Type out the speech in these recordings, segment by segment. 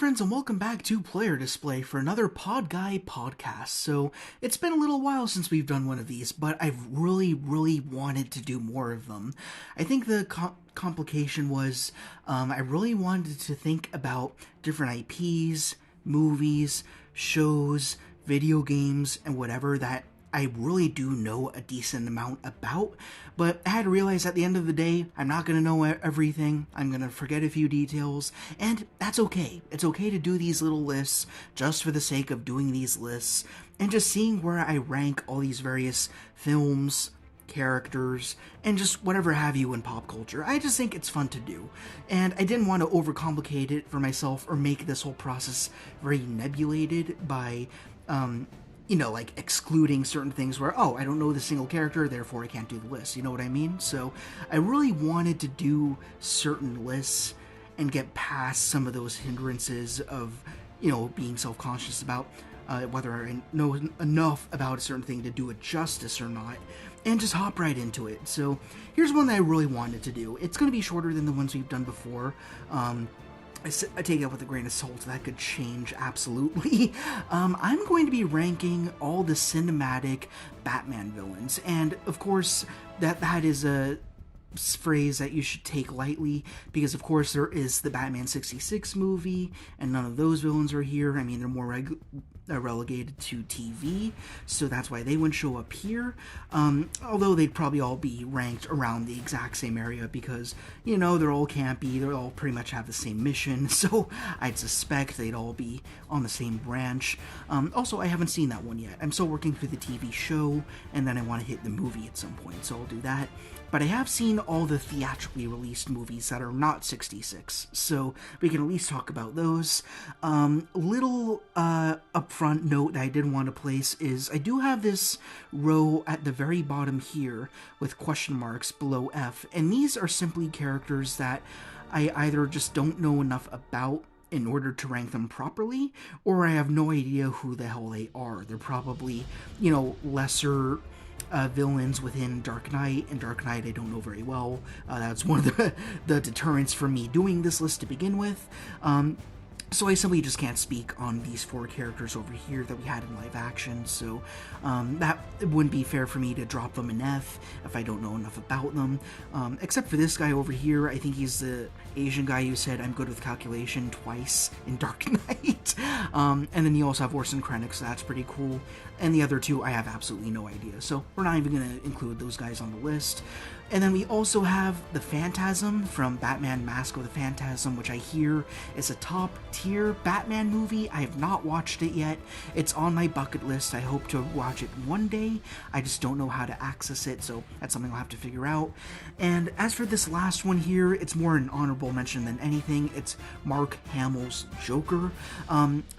friends, and welcome back to Player Display for another PODguy PODcast. So, it's been a little while since we've done one of these, but I've really wanted to do more of them. I think the complication was, I really wanted to think about different IPs, movies, shows, video games, and whatever that I really do know a decent amount about, but I had to realize at the end of the day, I'm not going to know everything, I'm going to forget a few details, and that's okay. It's okay to do these little lists just for the sake of doing these lists, and just seeing where I rank all these various films, characters, and just whatever have you in pop culture. I just think it's fun to do, and I didn't want to overcomplicate it for myself or make this whole process very nebulated by, like excluding certain things where, I don't know the single character, therefore I can't do the list. You know what I mean? So I really wanted to do certain lists and get past some of those hindrances of, being self-conscious about whether I know enough about a certain thing to do it justice or not, and just hop right into it. So here's one that I really wanted to do. It's going to be shorter than the ones we've done before. I take it with a grain of salt. That could change, absolutely. I'm going to be ranking all the cinematic Batman villains. And, of course, that is a phrase that you should take lightly, because, of course, there is the Batman 66 movie, and none of those villains are here. I mean, they're more relegated to TV, so that's why they wouldn't show up here, although they'd probably all be ranked around the exact same area because, they're all campy, they all pretty much have the same mission, so I'd suspect they'd all be on the same branch. Also, I haven't seen that one yet. I'm still working through the TV show, and then I want to hit the movie at some point, so I'll do that. But I have seen all the theatrically released movies that are not 66, so we can at least talk about those. Little upfront note that I did want to place is I do have this row at the very bottom here with question marks below F, and these are simply characters that I either just don't know enough about in order to rank them properly, or I have no idea who the hell they are. They're probably, lesser villains within Dark Knight, and Dark Knight I don't know very well. That's one of the deterrents for me doing this list to begin with. So I simply just can't speak on these four characters over here that we had in live action, so that wouldn't be fair for me to drop them an F if I don't know enough about them. Except for this guy over here. I think he's the Asian guy who said I'm good with calculation twice in Dark Knight. And then you also have Orson Krennic, so that's pretty cool. And the other two, I have absolutely no idea, so we're not even going to include those guys on the list. And then we also have the Phantasm from Batman Mask of the Phantasm, which I hear is a top-tier Batman movie. I have not watched it yet. It's on my bucket list. I hope to watch it one day. I just don't know how to access it, so that's something I'll have to figure out. And as for this last one here, it's more an honorable mention than anything. It's Mark Hamill's Joker.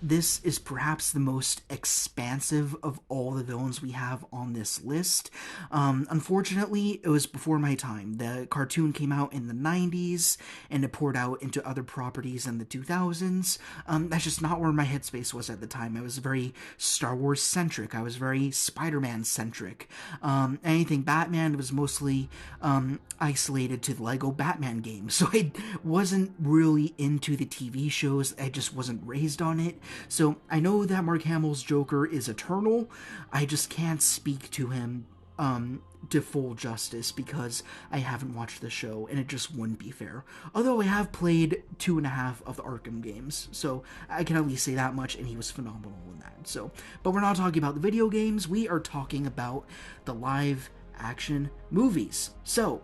This is perhaps the most expansive of all the villains we have on this list. Unfortunately, it was before my time. The cartoon came out in the 90s, and it poured out into other properties in the 2000s. That's just not where my headspace was at the time. I was very Star Wars centric. I was very Spider-Man centric. Anything Batman was mostly isolated to the Lego Batman games, so I wasn't really into the TV shows. I just wasn't raised on it. So I know that Mark Hamill's Joker is eternal. I just can't speak to him to full justice because I haven't watched the show, and it just wouldn't be fair. Although I have played 2.5 of the Arkham games, so I can at least say that much, and he was phenomenal in that. So, but we're not talking about the video games, we are talking about the live action movies. So,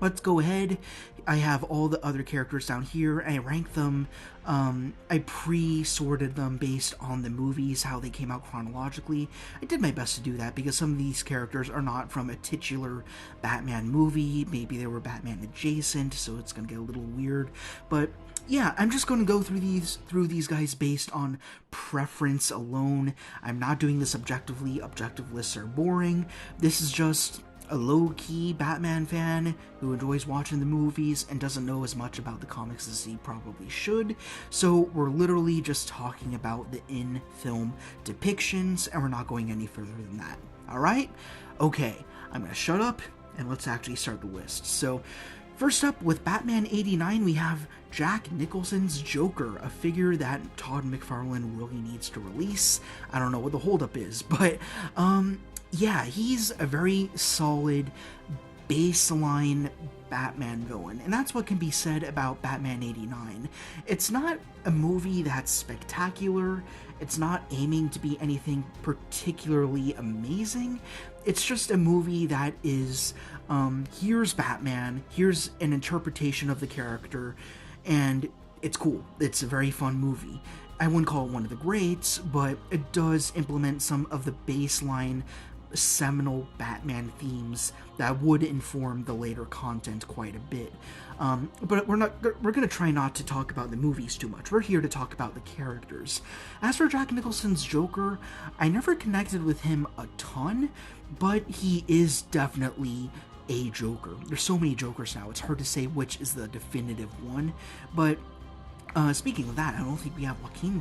let's go ahead. I have all the other characters down here. I rank them. I pre-sorted them based on the movies, how they came out chronologically. I did my best to do that because some of these characters are not from a titular Batman movie. Maybe they were Batman adjacent, so it's going to get a little weird. But yeah, I'm just going to go through these guys based on preference alone. I'm not doing this objectively. Objective lists are boring. This is just a low-key Batman fan who enjoys watching the movies and doesn't know as much about the comics as he probably should. So we're literally just talking about the in-film depictions, and we're not going any further than that. Alright? Okay, I'm going to shut up, and let's actually start the list. So, First up, with Batman 89, we have Jack Nicholson's Joker, a figure that Todd McFarlane really needs to release. I don't know what the holdup is, but yeah, he's a very solid baseline Batman villain, and that's what can be said about Batman 89. It's not a movie that's spectacular, it's not aiming to be anything particularly amazing, it's just a movie that is, here's Batman, here's an interpretation of the character, and it's cool. It's a very fun movie. I wouldn't call it one of the greats, but it does implement some of the baseline seminal Batman themes that would inform the later content quite a bit. But we're going to try not to talk about the movies too much. We're here to talk about the characters. As for Jack Nicholson's Joker, I never connected with him a ton, but he is definitely a Joker. There's so many Jokers now, it's hard to say which is the definitive one. But speaking of that, I don't think we have Joaquin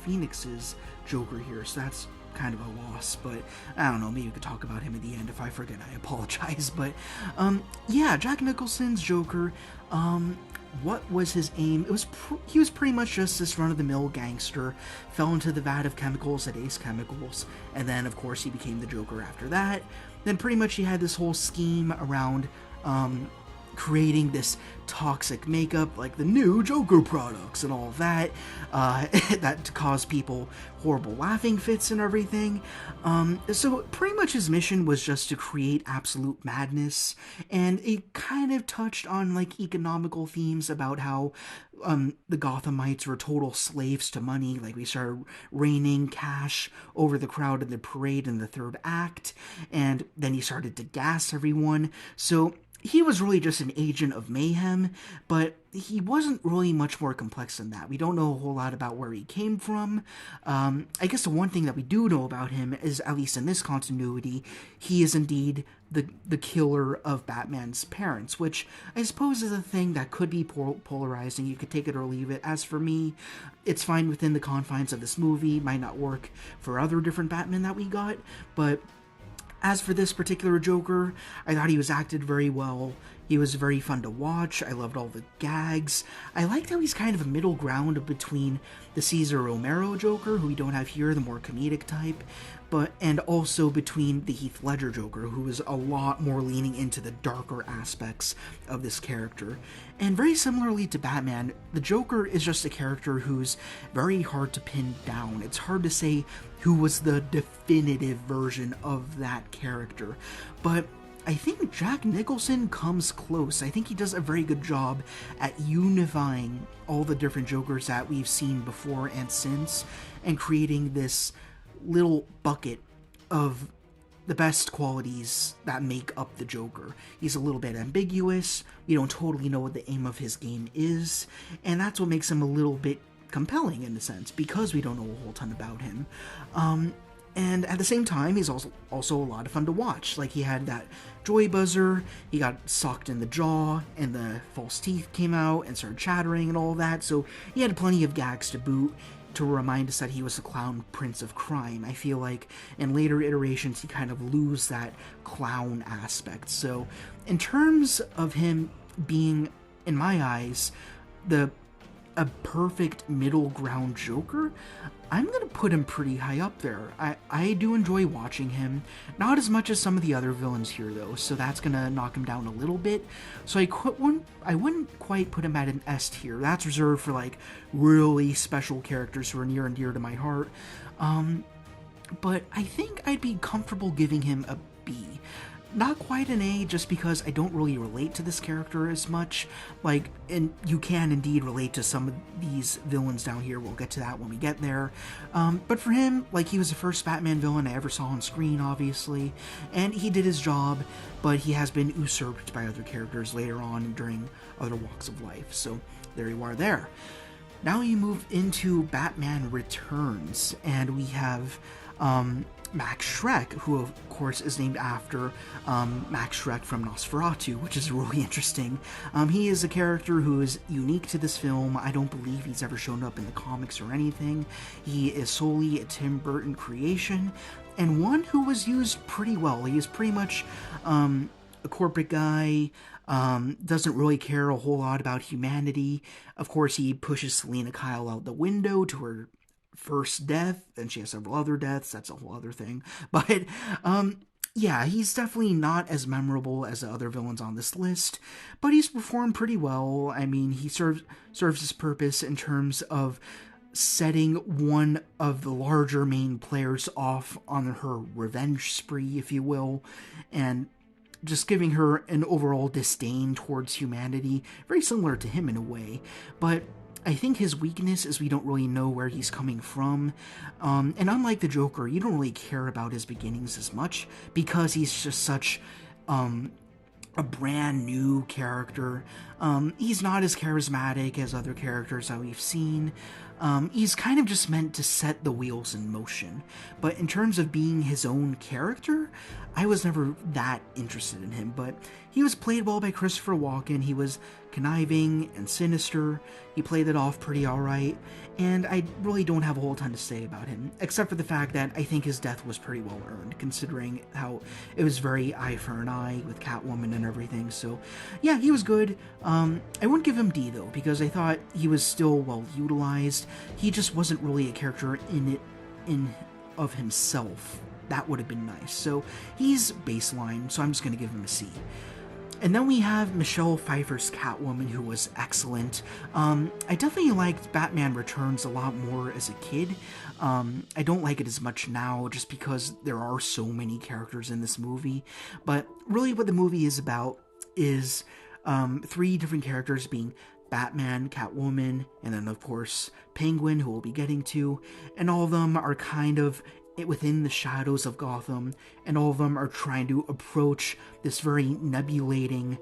Phoenix's Joker here, so that's kind of a loss, but I don't know, maybe we could talk about him at the end. If I forget, I apologize. But yeah, Jack Nicholson's Joker, what was his aim? He was pretty much just this run-of-the-mill gangster, fell into the vat of chemicals at Ace Chemicals, and then of course he became the Joker after that. Then pretty much he had this whole scheme around creating this toxic makeup, like the new Joker products and all of that, that caused people horrible laughing fits and everything. So pretty much his mission was just to create absolute madness, and it kind of touched on like economical themes about how the Gothamites were total slaves to money. Like, we started raining cash over the crowd in the parade in the third act, and then he started to gas everyone. So he was really just an agent of mayhem, but he wasn't really much more complex than that. We don't know a whole lot about where he came from. I guess the one thing that we do know about him is, at least in this continuity, he is indeed the killer of Batman's parents, which I suppose is a thing that could be polarizing. You could take it or leave it. As for me, it's fine within the confines of this movie. Might not work for other different Batman that we got, but as for this particular Joker, I thought he was acted very well. He was very fun to watch. I loved all the gags. I liked how he's kind of a middle ground between the Cesar Romero Joker, who we don't have here, the more comedic type, and also between the Heath Ledger Joker, who is a lot more leaning into the darker aspects of this character. And very similarly to Batman, the Joker is just a character who's very hard to pin down. It's hard to say who was the definitive version of that character, but I think Jack Nicholson comes close. I think he does a very good job at unifying all the different Jokers that we've seen before and since, and creating this little bucket of the best qualities that make up the Joker. He's a little bit ambiguous, we don't totally know what the aim of his game is, and that's what makes him a little bit compelling in a sense, because we don't know a whole ton about him. And at the same time, he's also a lot of fun to watch. Like, he had that joy buzzer, he got socked in the jaw, and the false teeth came out and started chattering and all that, so he had plenty of gags to boot to remind us that he was the clown prince of crime. I feel like in later iterations he kind of lose that clown aspect. So in terms of him being, in my eyes, a perfect middle ground Joker, I'm going to put him pretty high up there. I do enjoy watching him, not as much as some of the other villains here though, so that's going to knock him down a little bit. So I wouldn't quite put him at an S tier. That's reserved for like really special characters who are near and dear to my heart. But I think I'd be comfortable giving him a B. Not quite an A, just because I don't really relate to this character as much. Like, and you can indeed relate to some of these villains down here. We'll get to that when we get there. But for him, like, he was the first Batman villain I ever saw on screen, obviously, and he did his job, but he has been usurped by other characters later on and during other walks of life. So there you are there. Now you move into Batman Returns, and we have Max Schreck, who of course is named after Max Schreck from Nosferatu, which is really interesting. He is a character who is unique to this film. I don't believe he's ever shown up in the comics or anything. He is solely a Tim Burton creation, and one who was used pretty well. He is pretty much a corporate guy, doesn't really care a whole lot about humanity. Of course, he pushes Selena Kyle out the window to her first death, and she has several other deaths. That's a whole other thing. But yeah, he's definitely not as memorable as the other villains on this list, but he's performed pretty well. I mean, he serves his purpose in terms of setting one of the larger main players off on her revenge spree, if you will, and just giving her an overall disdain towards humanity, very similar to him in a way. But I think his weakness is we don't really know where he's coming from. And unlike the Joker, you don't really care about his beginnings as much because he's just such a brand new character. He's not as charismatic as other characters that we've seen. He's kind of just meant to set the wheels in motion. But in terms of being his own character, I was never that interested in him. But he was played well by Christopher Walken. He was conniving and sinister. He played it off pretty alright. And I really don't have a whole ton to say about him, except for the fact that I think his death was pretty well earned, considering how it was very eye for an eye with Catwoman and everything. So yeah, he was good. I wouldn't give him D though, because I thought he was still well utilized. He just wasn't really a character in of himself. That would have been nice. So he's baseline, so I'm just going to give him a C. And then we have Michelle Pfeiffer's Catwoman, who was excellent. I definitely liked Batman Returns a lot more as a kid. I don't like it as much now, just because there are so many characters in this movie. But really what the movie is about is 3 different characters being Batman, Catwoman, and then of course Penguin, who we'll be getting to. And all of them are kind of within the shadows of Gotham, and all of them are trying to approach this very nebulating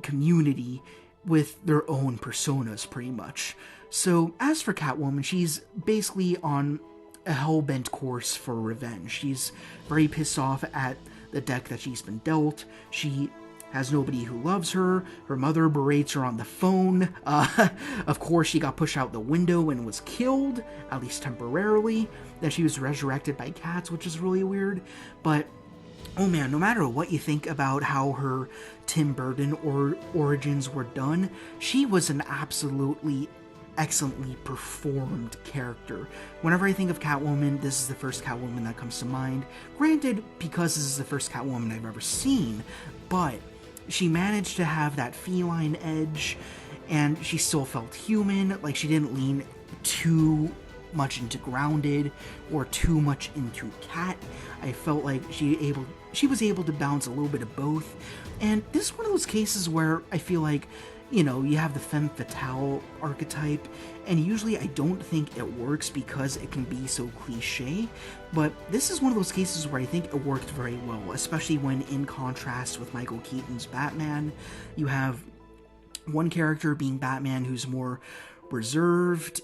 community with their own personas, pretty much. So as for Catwoman, she's basically on a hell-bent course for revenge. She's very pissed off at the deck that she's been dealt. She has nobody who loves her. Her mother berates her on the phone. Of course, she got pushed out the window and was killed, at least temporarily. Then she was resurrected by cats, which is really weird. But, oh man, no matter what you think about how her Tim Burton origins were done, she was an absolutely excellently performed character. Whenever I think of Catwoman, this is the first Catwoman that comes to mind. Granted, because this is the first Catwoman I've ever seen, but she managed to have that feline edge, and she still felt human. Like, she didn't lean too much into grounded or too much into cat. I felt like she was able to balance a little bit of both. And this is one of those cases where I feel like, you know, you have the femme fatale archetype, and usually I don't think it works because it can be so cliche, but this is one of those cases where I think it worked very well, especially when in contrast with Michael Keaton's Batman. You have one character being Batman who's more reserved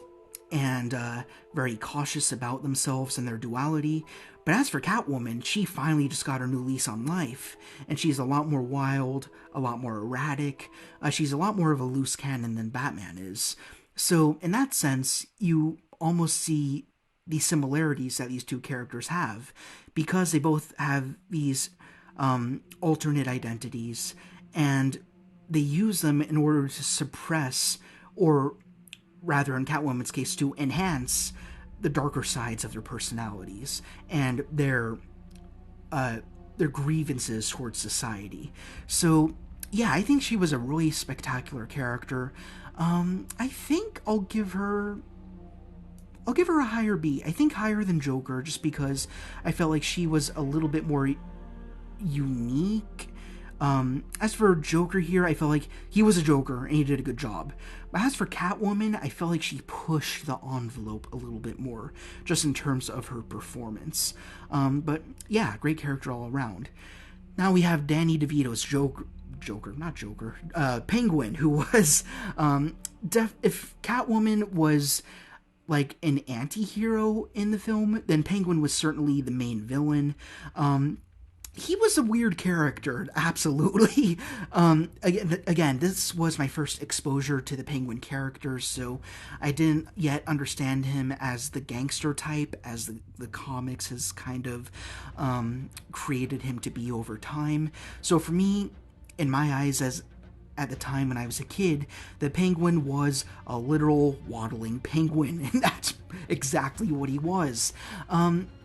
and very cautious about themselves and their duality. But as for Catwoman, she finally just got her new lease on life, and she's a lot more wild, a lot more erratic. She's a lot more of a loose cannon than Batman is. So in that sense, you almost see the similarities that these two characters have, because they both have these alternate identities, and they use them in order to suppress, or rather in Catwoman's case, to enhance the darker sides of their personalities and their grievances towards society. So yeah, I think she was a really spectacular character. I think I'll give her a higher B. I think higher than Joker, just because I felt like she was a little bit more unique. As for Joker here, I felt like he was a Joker and he did a good job. But as for Catwoman, I felt like she pushed the envelope a little bit more, just in terms of her performance. But yeah, great character all around. Now we have Danny DeVito's Penguin, who was, if Catwoman was like an anti-hero in the film, then Penguin was certainly the main villain. he was a weird character, absolutely. Again, this was my first exposure to the Penguin characters, so I didn't yet understand him as the gangster type, as the comics has kind of created him to be over time. So for me, in my eyes, as at the time when I was a kid, the Penguin was a literal waddling penguin, and that's exactly what he was.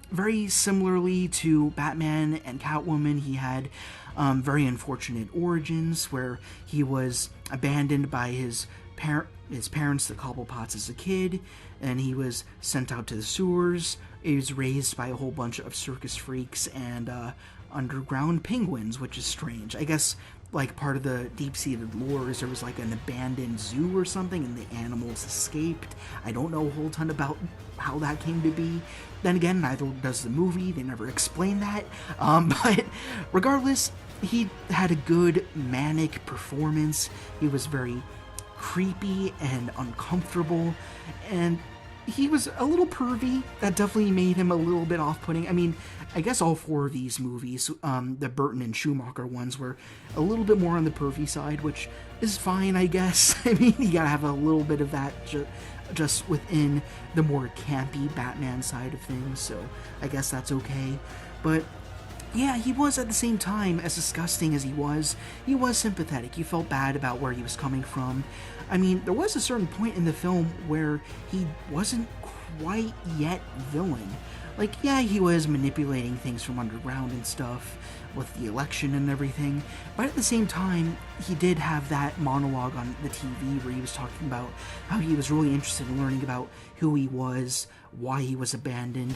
Very similarly to Batman and Catwoman, he had very unfortunate origins where he was abandoned by his parents, the Cobblepots, as a kid, and he was sent out to the sewers. He was raised by a whole bunch of circus freaks and underground penguins, which is strange. I guess like part of the deep-seated lore is there was like an abandoned zoo or something and the animals escaped. I don't know a whole ton about how that came to be. Then again, neither does the movie. They never explain that. But regardless, he had a good manic performance. He was very creepy and uncomfortable, and he was a little pervy. That definitely made him a little bit off-putting. I mean, I guess all four of these movies, the Burton and Schumacher ones, were a little bit more on the pervy side, which is fine, I guess. I mean, you gotta have a little bit of that just within the more campy Batman side of things, so I guess that's okay. But yeah, he was at the same time, as disgusting as he was sympathetic. You felt bad about where he was coming from. I mean, there was a certain point in the film where he wasn't quite yet villain. Like, yeah, he was manipulating things from underground and stuff with the election and everything, but at the same time, he did have that monologue on the TV where he was talking about how he was really interested in learning about who he was, why he was abandoned.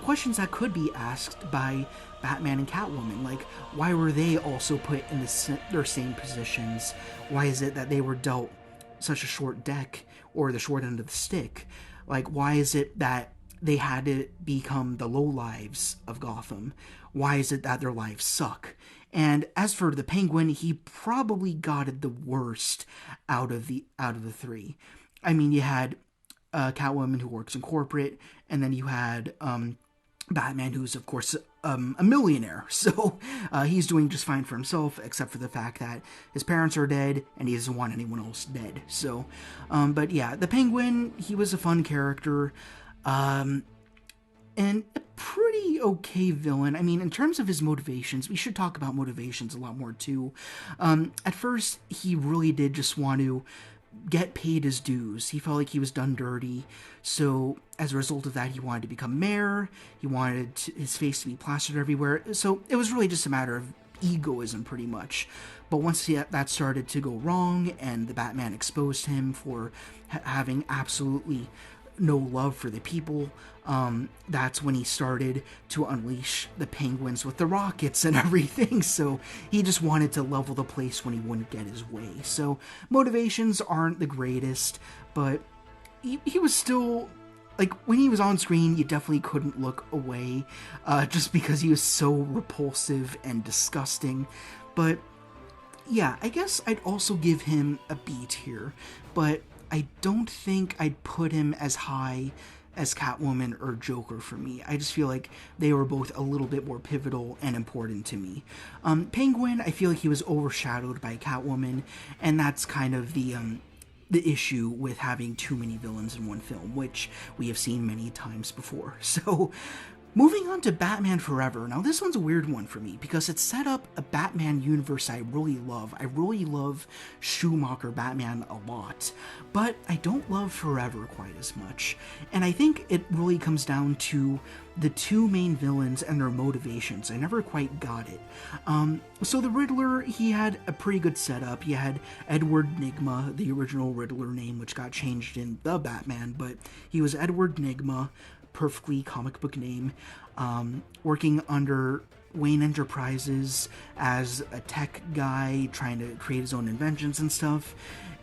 Questions that could be asked by Batman and Catwoman, like, why were they also put in their same positions? Why is it that they were dealt such a short deck, or the short end of the stick? Like, why is it that they had to become the lowlives of Gotham? Why is it that their lives suck? And as for the Penguin, he probably got it the worst out of the three. I mean, you had Catwoman, who works in corporate, and then you had Batman, who's of course a millionaire, so he's doing just fine for himself, except for the fact that his parents are dead and he doesn't want anyone else dead. So, but yeah, the Penguin, he was a fun character, and a pretty okay villain. I mean, in terms of his motivations, we should talk about motivations a lot more too. At first, he really did just want to get paid his dues. He felt like he was done dirty, so as a result of that, he wanted to become mayor. He wanted his face to be plastered everywhere, so it was really just a matter of egoism, pretty much. But once that started to go wrong, and the Batman exposed him for having absolutely no love for the people, that's when he started to unleash the penguins with the rockets and everything. So he just wanted to level the place when he wouldn't get his way. So motivations aren't the greatest, but he was still, like, when he was on screen, you definitely couldn't look away, just because he was so repulsive and disgusting. But yeah, I guess I'd also give him a B tier, but I don't think I'd put him as high as Catwoman or Joker for me. I just feel like they were both a little bit more pivotal and important to me. Penguin, I feel like he was overshadowed by Catwoman, and that's kind of the issue with having too many villains in one film, which we have seen many times before. So, moving on to Batman Forever. Now, this one's a weird one for me because it set up a Batman universe I really love. I really love Schumacher Batman a lot, but I don't love Forever quite as much. And I think it really comes down to the two main villains and their motivations. I never quite got it. So the Riddler, he had a pretty good setup. You had Edward Nygma, the original Riddler name, which got changed in The Batman, but he was Edward Nygma, perfectly comic book name, working under Wayne Enterprises as a tech guy trying to create his own inventions and stuff,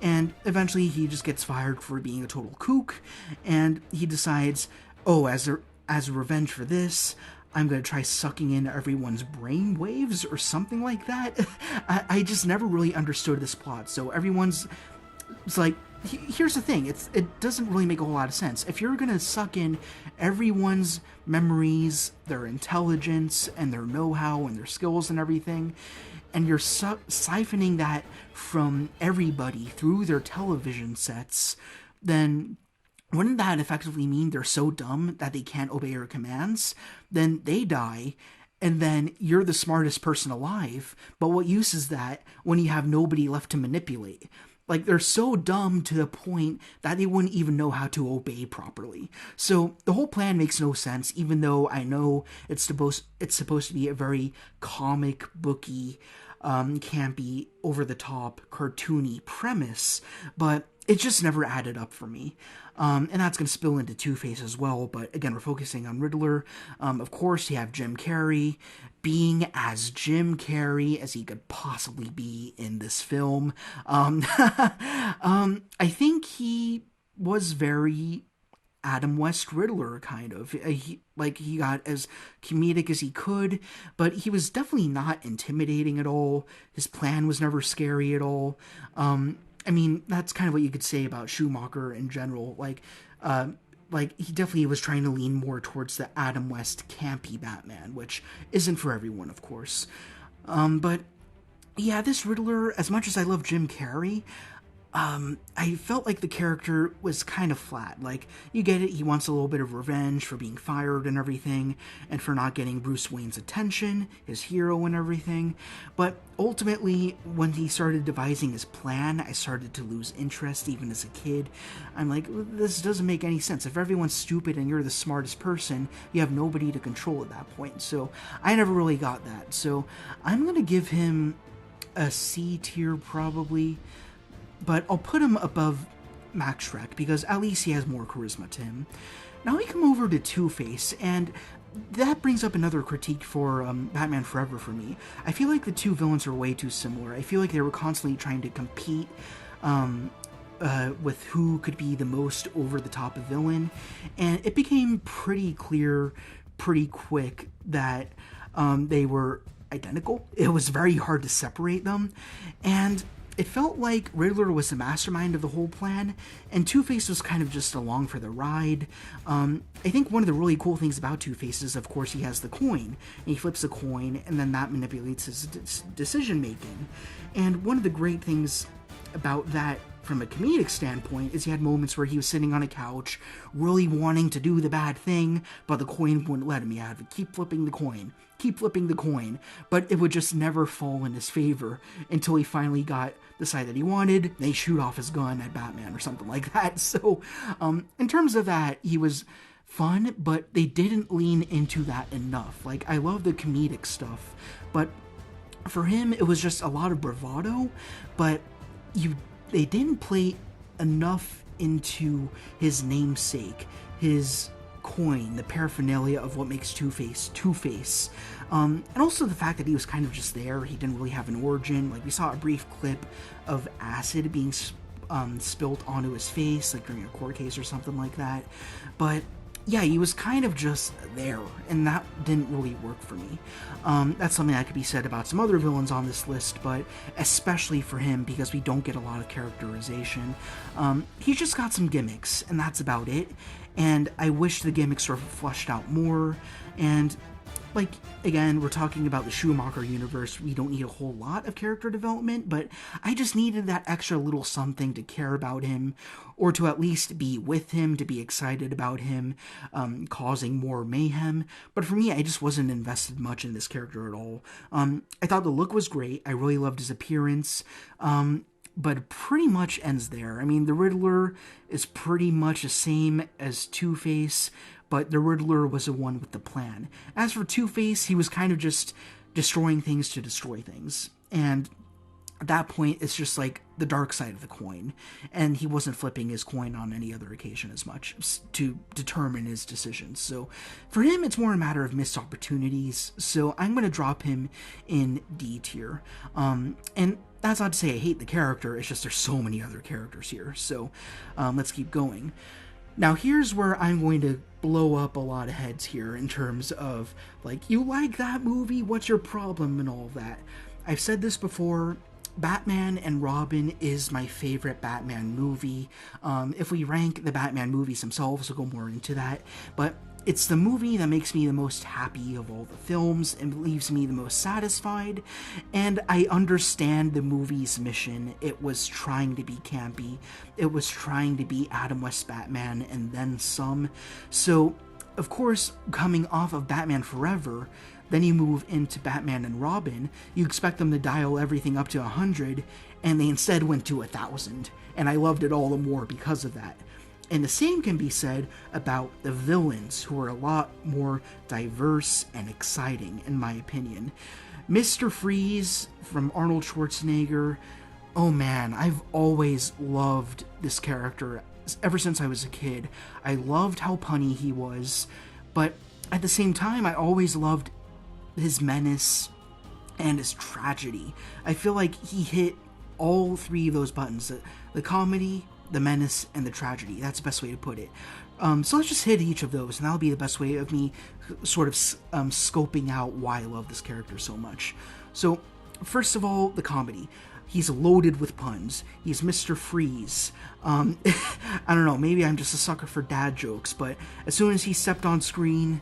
and eventually he just gets fired for being a total kook, and he decides, oh, as a revenge for this, I'm going to try sucking in everyone's brain waves or something like that. I just never really understood this plot, so it's like, here's the thing, it doesn't really make a whole lot of sense. If you're gonna suck in everyone's memories, their intelligence, and their know-how, and their skills and everything, and you're siphoning that from everybody through their television sets, then wouldn't that effectively mean they're so dumb that they can't obey your commands? Then they die, and then you're the smartest person alive. But what use is that when you have nobody left to manipulate? Like, they're so dumb to the point that they wouldn't even know how to obey properly. So the whole plan makes no sense, even though I know it's supposed to be a very comic booky, campy, over-the-top, cartoony premise, but it just never added up for me. And that's going to spill into Two-Face as well, but again, we're focusing on Riddler. Of course, you have Jim Carrey being as Jim Carrey as he could possibly be in this film. I think he was very Adam West Riddler, kind of. He got as comedic as he could, but he was definitely not intimidating at all. His plan was never scary at all. I mean, that's kind of what you could say about Schumacher in general. Like he definitely was trying to lean more towards the Adam West campy Batman, which isn't for everyone, of course. But yeah, this Riddler, as much as I love Jim Carrey, I felt like the character was kind of flat. Like, you get it, he wants a little bit of revenge for being fired and everything, and for not getting Bruce Wayne's attention, his hero and everything. But ultimately, when he started devising his plan, I started to lose interest, even as a kid. I'm like, this doesn't make any sense. If everyone's stupid and you're the smartest person, you have nobody to control at that point. So, I never really got that. So, I'm gonna give him a C tier, probably. But I'll put him above Max Schreck because at least he has more charisma to him. Now we come over to Two-Face, and that brings up another critique for Batman Forever for me. I feel like the two villains are way too similar. I feel like they were constantly trying to compete with who could be the most over-the-top villain, and it became pretty clear pretty quick that they were identical. It was very hard to separate them, and it felt like Riddler was the mastermind of the whole plan, and Two-Face was kind of just along for the ride. I think one of the really cool things about Two-Face is, of course, he has the coin, and he flips the coin, and then that manipulates his decision-making. And one of the great things about that from a comedic standpoint is he had moments where he was sitting on a couch, really wanting to do the bad thing, but the coin wouldn't let him. He had to keep flipping the coin, but it would just never fall in his favor until he finally got the side that he wanted. They shoot off his gun at Batman or something like that. So, in terms of that, he was fun, but they didn't lean into that enough. Like, I love the comedic stuff, but for him, it was just a lot of bravado, but they didn't play enough into his namesake, his coin, the paraphernalia of what makes Two-Face Two-Face. And also the fact that he was kind of just there. He didn't really have an origin. Like, we saw a brief clip of acid being spilled onto his face, like during a court case or something like that. But yeah, he was kind of just there, and that didn't really work for me. That's something that could be said about some other villains on this list, but especially for him, because we don't get a lot of characterization. He's just got some gimmicks, and that's about it. And I wish the gimmicks were fleshed out more. And, like, again, we're talking about the Schumacher universe. We don't need a whole lot of character development, but I just needed that extra little something to care about him, or to at least be with him, to be excited about him, causing more mayhem. But for me, I just wasn't invested much in this character at all. I thought the look was great. I really loved his appearance. But it pretty much ends there. I mean, the Riddler is pretty much the same as Two-Face, but the Riddler was the one with the plan. As for Two-Face, he was kind of just destroying things to destroy things. And at that point, it's just like the dark side of the coin. And he wasn't flipping his coin on any other occasion as much to determine his decisions. So for him, it's more a matter of missed opportunities. So I'm going to drop him in D tier. And that's not to say I hate the character, it's just there's so many other characters here. So let's keep going. Now here's where I'm going to blow up a lot of heads here in terms of, like, you like that movie? What's your problem and all of that? I've said this before. Batman and Robin is my favorite Batman movie. If we rank the Batman movies themselves, we'll go more into that. But it's the movie that makes me the most happy of all the films and leaves me the most satisfied. And I understand the movie's mission. It was trying to be campy. It was trying to be Adam West Batman and then some. So, of course, coming off of Batman Forever, then you move into Batman and Robin, you expect them to dial everything up to 100, and they instead went to 1,000. And I loved it all the more because of that. And the same can be said about the villains, who are a lot more diverse and exciting, in my opinion. Mr. Freeze from Arnold Schwarzenegger, oh man, I've always loved this character ever since I was a kid. I loved how punny he was, but at the same time, I always loved his menace and his tragedy. I feel like he hit all three of those buttons, the comedy, the menace, and the tragedy. That's the best way to put it. So let's just hit each of those, and that'll be the best way of me sort of scoping out why I love this character so much. So, first of all, the comedy. He's loaded with puns. He's Mr. Freeze. I don't know, maybe I'm just a sucker for dad jokes, but as soon as he stepped on screen,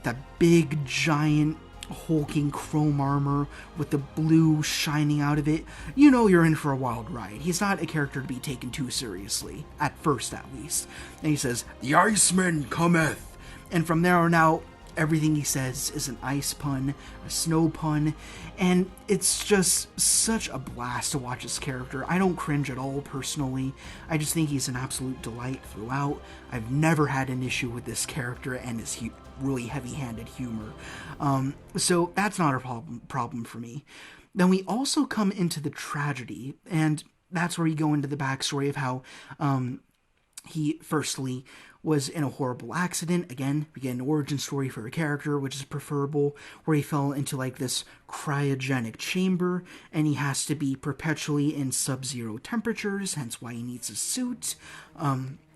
that big, giant, hulking chrome armor with the blue shining out of it, you know you're in for a wild ride. He's not a character to be taken too seriously, at first at least. And he says, "The Iceman cometh!" And from there on out, everything he says is an ice pun, a snow pun, and it's just such a blast to watch this character. I don't cringe at all, personally. I just think he's an absolute delight throughout. I've never had an issue with this character and his really heavy-handed humor. So that's not a problem for me. Then we also come into the tragedy, and that's where we go into the backstory of how he firstly was in a horrible accident. Again, we get an origin story for a character, which is preferable, where he fell into like this cryogenic chamber, and he has to be perpetually in sub-zero temperatures, hence why he needs a suit.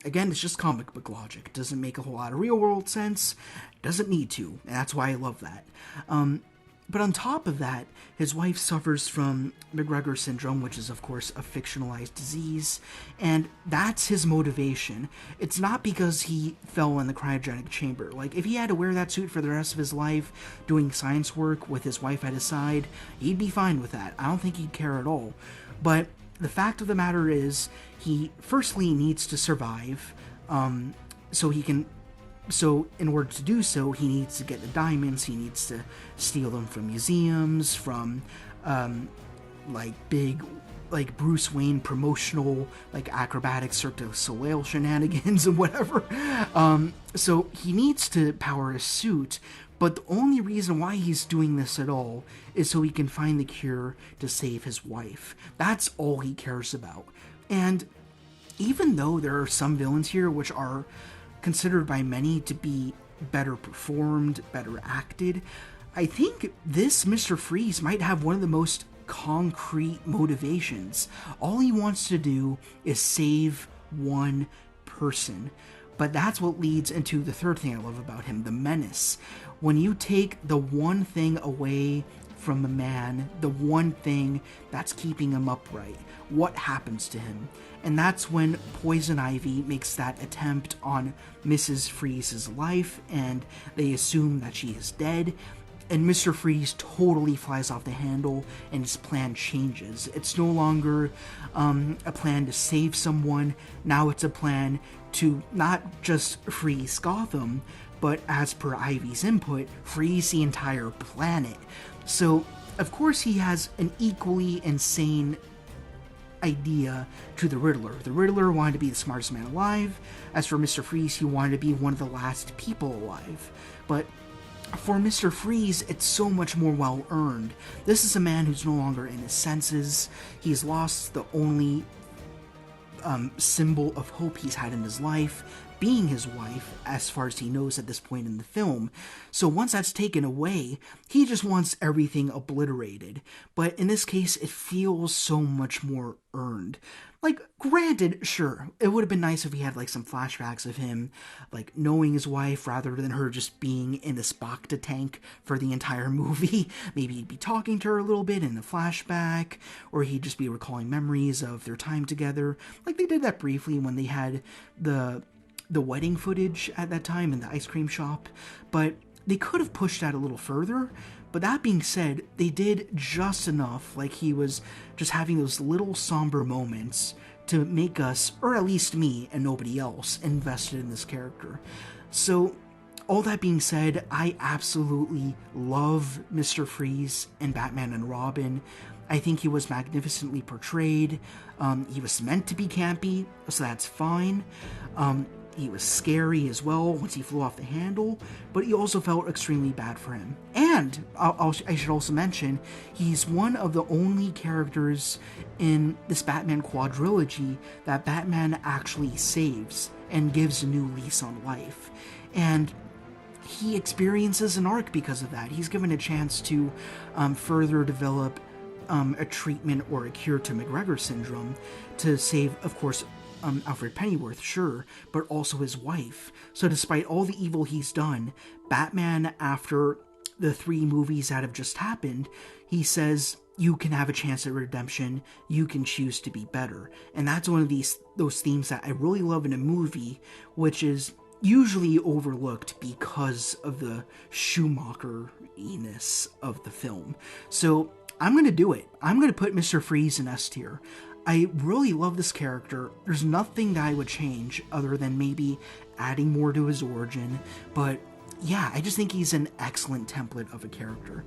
Again, it's just comic book logic. It doesn't make a whole lot of real-world sense. Doesn't need to, and that's why I love that. But on top of that, his wife suffers from McGregor syndrome, which is, of course, a fictionalized disease, and that's his motivation. It's not because he fell in the cryogenic chamber. Like, if he had to wear that suit for the rest of his life, doing science work with his wife at his side, he'd be fine with that. I don't think he'd care at all. But the fact of the matter is, he firstly needs to survive, so in order to do so, he needs to get the diamonds, he needs to steal them from museums, from, big, Bruce Wayne promotional, acrobatic Cirque du Soleil shenanigans and whatever. So he needs to power his suit, but the only reason why he's doing this at all is so he can find the cure to save his wife. That's all he cares about. And even though there are some villains here which are considered by many to be better performed, better acted, I think this Mr. Freeze might have one of the most concrete motivations. All he wants to do is save one person. But that's what leads into the third thing I love about him, the menace. When you take the one thing away from a man, the one thing that's keeping him upright, what happens to him? And that's when Poison Ivy makes that attempt on Mrs. Freeze's life, and they assume that she is dead, and Mr. Freeze totally flies off the handle, and his plan changes. It's no longer a plan to save someone, now it's a plan to not just freeze Gotham, but as per Ivy's input, freeze the entire planet. So, of course, he has an equally insane idea to the Riddler. The Riddler wanted to be the smartest man alive. As for Mr. Freeze, he wanted to be one of the last people alive. But for Mr. Freeze, it's so much more well-earned. This is a man who's no longer in his senses. He's lost the only symbol of hope he's had in his life, being his wife, as far as he knows at this point in the film. So once that's taken away, he just wants everything obliterated. But in this case, it feels so much more earned. Like, granted, sure, it would have been nice if we had, like, some flashbacks of him, like, knowing his wife rather than her just being in this Bacta tank for the entire movie. Maybe he'd be talking to her a little bit in the flashback, or he'd just be recalling memories of their time together. Like, they did that briefly when they had the wedding footage at that time in the ice cream shop, but they could have pushed that a little further. But that being said, they did just enough, like he was just having those little somber moments to make us, or at least me and nobody else, invested in this character. So, all that being said, I absolutely love Mr. Freeze in Batman and Robin. I think he was magnificently portrayed. He was meant to be campy, so that's fine. He was scary as well once he flew off the handle, but he also felt extremely bad for him. And I should also mention, he's one of the only characters in this Batman quadrilogy that Batman actually saves and gives a new lease on life. And he experiences an arc because of that. He's given a chance to further develop a treatment or a cure to McGregor syndrome to save, of course, Alfred Pennyworth, sure, but also his wife. So despite all the evil he's done, Batman, after the 3 movies that have just happened, he says, you can have a chance at redemption, you can choose to be better. And that's one of those themes that I really love in a movie, which is usually overlooked because of the Schumacher-iness of the film. So I'm going to do it. I'm going to put Mr. Freeze in S tier. I really love this character. There's nothing that I would change other than maybe adding more to his origin. But yeah, I just think he's an excellent template of a character.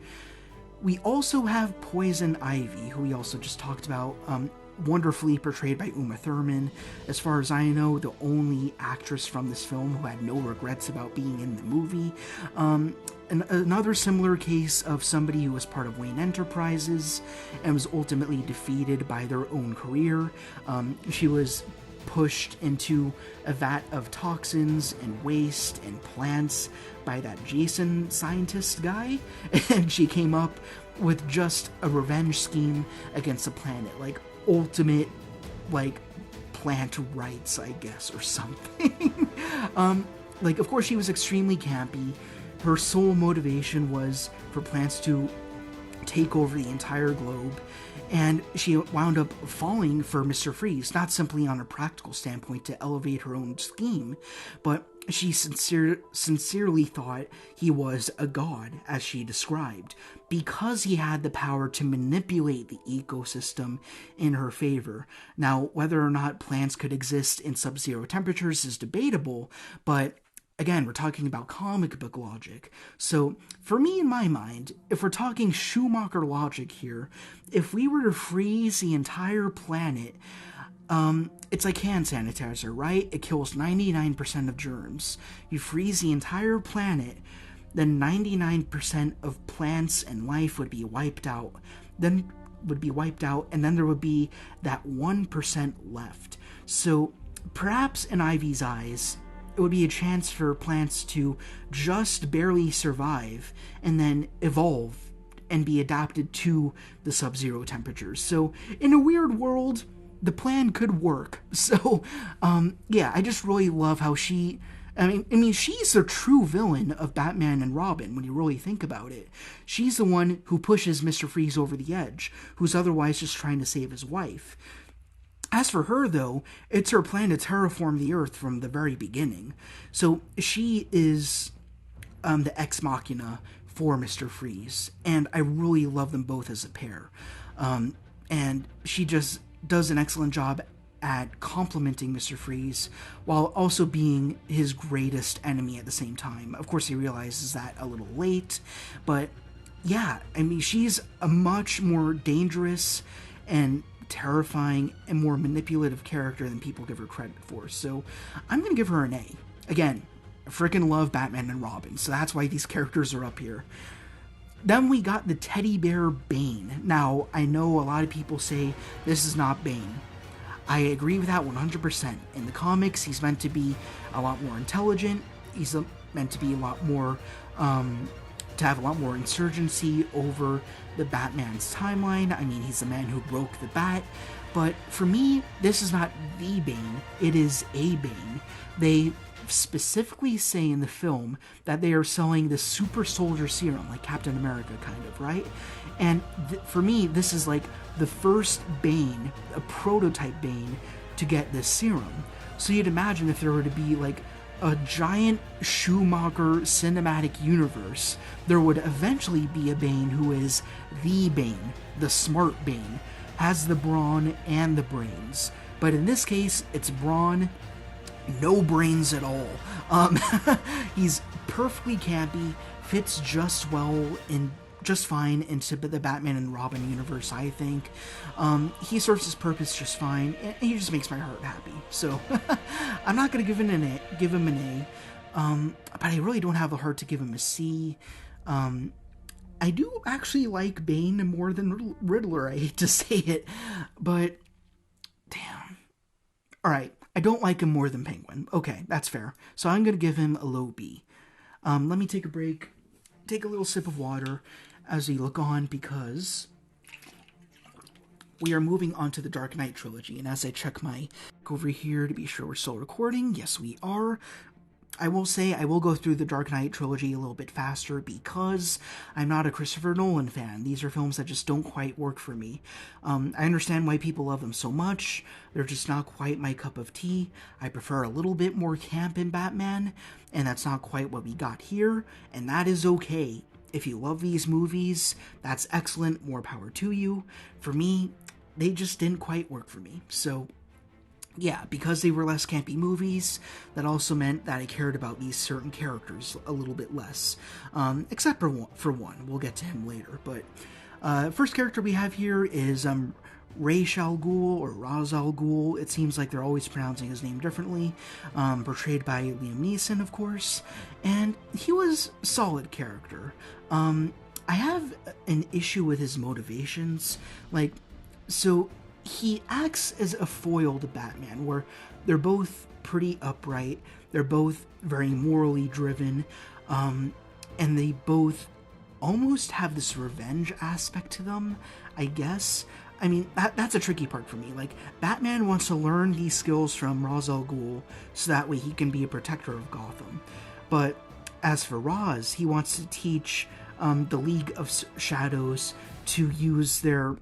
We also have Poison Ivy, who we also just talked about, wonderfully portrayed by Uma Thurman. As far as I know, the only actress from this film who had no regrets about being in the movie. Another similar case of somebody who was part of Wayne Enterprises and was ultimately defeated by their own career. She was pushed into a vat of toxins and waste and plants by that Jason scientist guy, and she came up with just a revenge scheme against the planet, like ultimate, like, plant rights, I guess, or something. Like, of course, she was extremely campy. Her sole motivation was for plants to take over the entire globe, and she wound up falling for Mr. Freeze, not simply on a practical standpoint to elevate her own scheme, but she sincerely thought he was a god, as she described, because he had the power to manipulate the ecosystem in her favor. Now, whether or not plants could exist in sub-zero temperatures is debatable, but again, we're talking about comic book logic. So, for me, in my mind, if we're talking Schumacher logic here, if we were to freeze the entire planet, it's like hand sanitizer, right? It kills 99% of germs. You freeze the entire planet, then 99% of plants and life would be wiped out. And then there would be that 1% left. So, perhaps in Ivy's eyes, it would be a chance for plants to just barely survive and then evolve and be adapted to the sub-zero temperatures. So, in a weird world, the plan could work. So, yeah, I just really love how she's the true villain of Batman and Robin when you really think about it. She's the one who pushes Mr. Freeze over the edge, who's otherwise just trying to save his wife. As for her, though, it's her plan to terraform the Earth from the very beginning. So she is the ex machina for Mr. Freeze, and I really love them both as a pair. And she just does an excellent job at complimenting Mr. Freeze while also being his greatest enemy at the same time. Of course, he realizes that a little late, but yeah, I mean, she's a much more dangerous and terrifying and more manipulative character than people give her credit for. So I'm going to give her an A. Again, I freaking love Batman and Robin, so that's why these characters are up here. Then we got the teddy bear Bane. Now, I know a lot of people say this is not Bane. I agree with that 100%. In the comics, he's meant to be a lot more intelligent. He's meant to be a lot more, to have a lot more insurgency over the Batman's timeline. I mean, he's the man who broke the bat. But for me, this is not the Bane, it is a Bane. They specifically say in the film that they are selling the super soldier serum, like Captain America kind of, right? And for me, this is like the first Bane, a prototype Bane, to get this serum. So you'd imagine if there were to be like a giant Schumacher cinematic universe, there would eventually be a Bane who is the Bane, the smart Bane, has the brawn and the brains. But in this case, it's brawn, no brains at all. He's perfectly campy, fits just fine into the Batman and Robin universe, I think. He serves his purpose just fine, and he just makes my heart happy. So I'm not gonna give him an A, but I really don't have the heart to give him a C. I do actually like Bane more than Riddler. I hate to say it, but damn. All right, I don't like him more than Penguin. Okay, that's fair. So I'm gonna give him a low B. Let me take a break, take a little sip of water as we look on, because we are moving on to the Dark Knight trilogy. And as I check my over here to be sure we're still recording, yes we are. I will say I will go through the Dark Knight trilogy a little bit faster because I'm not a Christopher Nolan fan. These are films that just don't quite work for me. I understand why people love them so much. They're just not quite my cup of tea. I prefer a little bit more camp in Batman, and that's not quite what we got here, and that is okay. If you love these movies, that's excellent, more power to you. For me, they just didn't quite work for me. So yeah, because they were less campy movies, that also meant that I cared about these certain characters a little bit less. Except for one. We'll get to him later. But first character we have here is Ra's al Ghul, or Ra's al Ghul. It seems like they're always pronouncing his name differently. Portrayed by Liam Neeson, of course. And he was a solid character. I have an issue with his motivations. So he acts as a foil to Batman, where they're both pretty upright, they're both very morally driven, and they both almost have this revenge aspect to them, I guess. I mean, that's a tricky part for me. Like, Batman wants to learn these skills from Ra's al Ghul so that way he can be a protector of Gotham. But as for Ra's, he wants to teach the League of Shadows to use their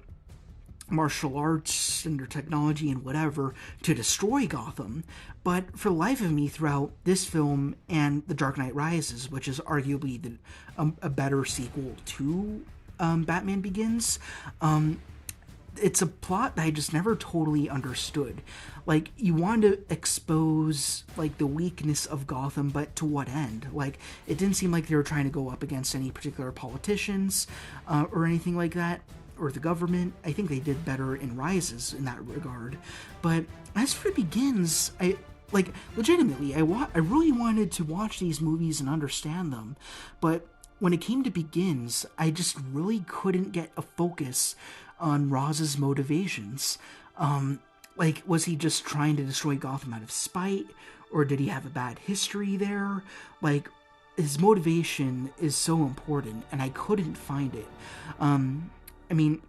martial arts and their technology and whatever to destroy Gotham. But for the life of me, throughout this film and The Dark Knight Rises, which is arguably a better sequel to Batman Begins, it's a plot that I just never totally understood. Like, you want to expose, like, the weakness of Gotham, but to what end? Like, it didn't seem like they were trying to go up against any particular politicians or anything like that, or the government. I think they did better in Rises in that regard. But as for Begins, legitimately, I really wanted to watch these movies and understand them. But when it came to Begins, I just really couldn't get a focus on Raz's motivations. Was he just trying to destroy Gotham out of spite? Or did he have a bad history there? Like, his motivation is so important, and I couldn't find it. I mean,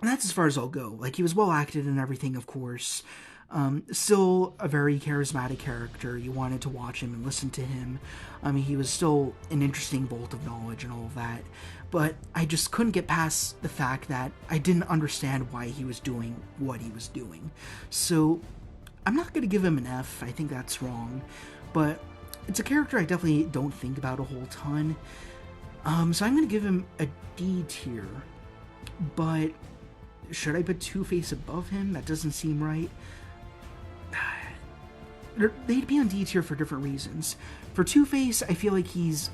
that's as far as I'll go. Like, he was well acted and everything, of course. Still a very charismatic character. You wanted to watch him and listen to him. I mean, he was still an interesting bolt of knowledge and all of that. But I just couldn't get past the fact that I didn't understand why he was doing what he was doing. So, I'm not going to give him an F. I think that's wrong. But it's a character I definitely don't think about a whole ton. So I'm going to give him a D tier. But should I put Two-Face above him? That doesn't seem right. They'd be on D tier for different reasons. For Two-Face, I feel like he's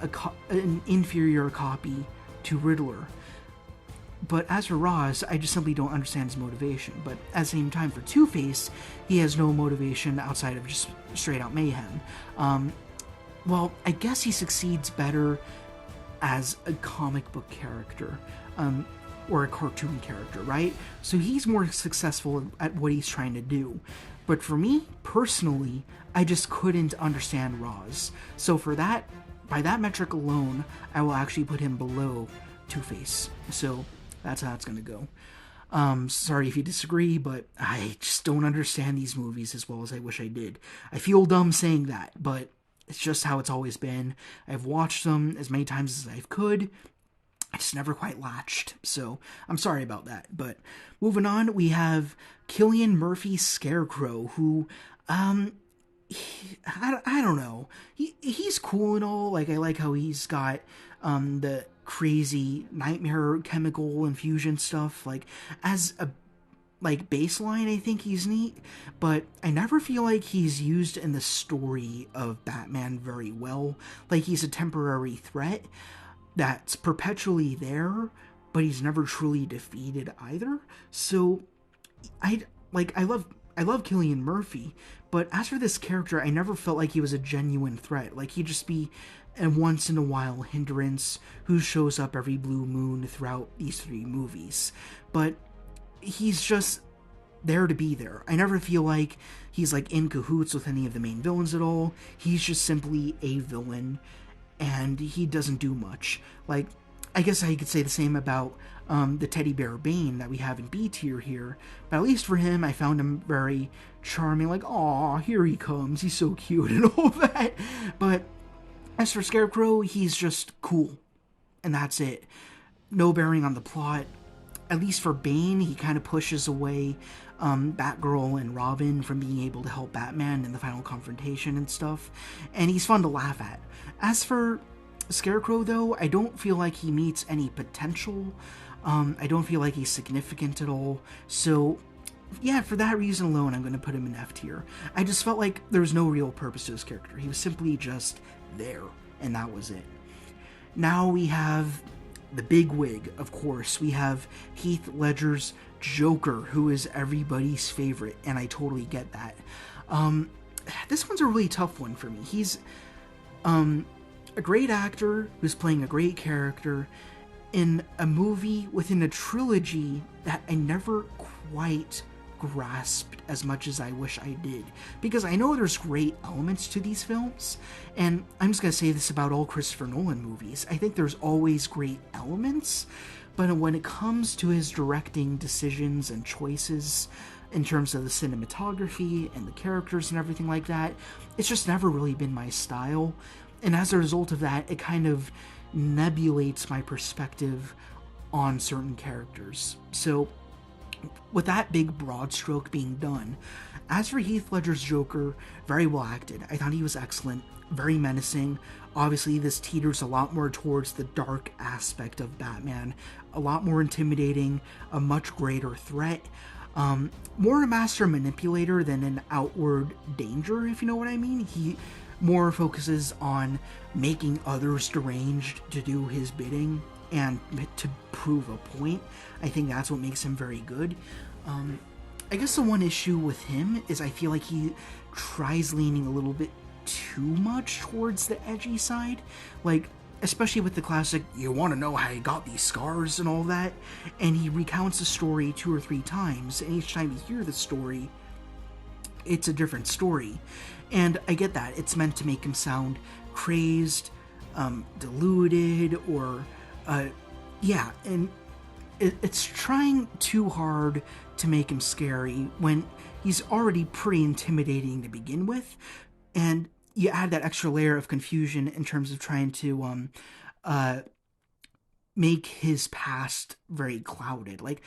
an inferior copy to Riddler. But as for Ra's, I just simply don't understand his motivation. But at the same time, for Two-Face, he has no motivation outside of just straight-out mayhem. Well, I guess he succeeds better as a comic book character. Or a cartoon character, right? So he's more successful at what he's trying to do. But for me, personally, I just couldn't understand Ra's. So for that, by that metric alone, I will actually put him below Two-Face. So that's how it's going to go. Sorry if you disagree, but I just don't understand these movies as well as I wish I did. I feel dumb saying that, but it's just how it's always been. I've watched them as many times as I could. I just never quite latched, so I'm sorry about that. But moving on, we have Cillian Murphy's Scarecrow, who, I don't know. He's cool and all. Like, I like how he's got the crazy nightmare chemical infusion stuff. Like, as a baseline, I think he's neat, but I never feel like he's used in the story of Batman very well. Like, he's a temporary threat that's perpetually there, but he's never truly defeated either. So I love Cillian Murphy, but as for this character, I never felt like he was a genuine threat. Like, he'd just be a once in a while hindrance who shows up every blue moon throughout these 3 movies. But he's just there to be there. I never feel like he's like in cahoots with any of the main villains at all. He's just simply a villain, and he doesn't do much. Like, I guess I could say the same about the teddy bear Bane that we have in B tier here, but at least for him, I found him very charming. Like, aw, here he comes, he's so cute and all that. But as for Scarecrow, he's just cool, and that's it. No bearing on the plot. At least for Bane, he kind of pushes away Batgirl and Robin from being able to help Batman in the final confrontation and stuff, and he's fun to laugh at. As for Scarecrow, though, I don't feel like he meets any potential. I don't feel like he's significant at all. So, yeah, for that reason alone, I'm going to put him in F tier. I just felt like there was no real purpose to his character. He was simply just there, and that was it. Now we have the big wig, of course. We have Heath Ledger's Joker, who is everybody's favorite, and I totally get that. This one's a really tough one for me. He's a great actor who's playing a great character in a movie within a trilogy that I never quite grasped as much as I wish I did. Because I know there's great elements to these films, and I'm just going to say this about all Christopher Nolan movies. I think there's always great elements, but when it comes to his directing decisions and choices in terms of the cinematography and the characters and everything like that, it's just never really been my style. And as a result of that, it kind of nebulates my perspective on certain characters. So, with that big broad stroke being done, as for Heath Ledger's Joker, very well acted. I thought he was excellent, very menacing. Obviously, this teeters a lot more towards the dark aspect of Batman, a lot more intimidating, a much greater threat. More a master manipulator than an outward danger, if you know what I mean. He more focuses on making others deranged to do his bidding and to prove a point. I think that's what makes him very good. I guess the one issue with him is I feel like he tries leaning a little bit too much towards the edgy side. Like, especially with the classic, you want to know how he got these scars and all that, and he recounts the story 2 or 3 times, and each time you hear the story, it's a different story. And I get that. It's meant to make him sound crazed, deluded, or, yeah, and it's trying too hard to make him scary when he's already pretty intimidating to begin with, and you add that extra layer of confusion in terms of trying to make his past very clouded. Like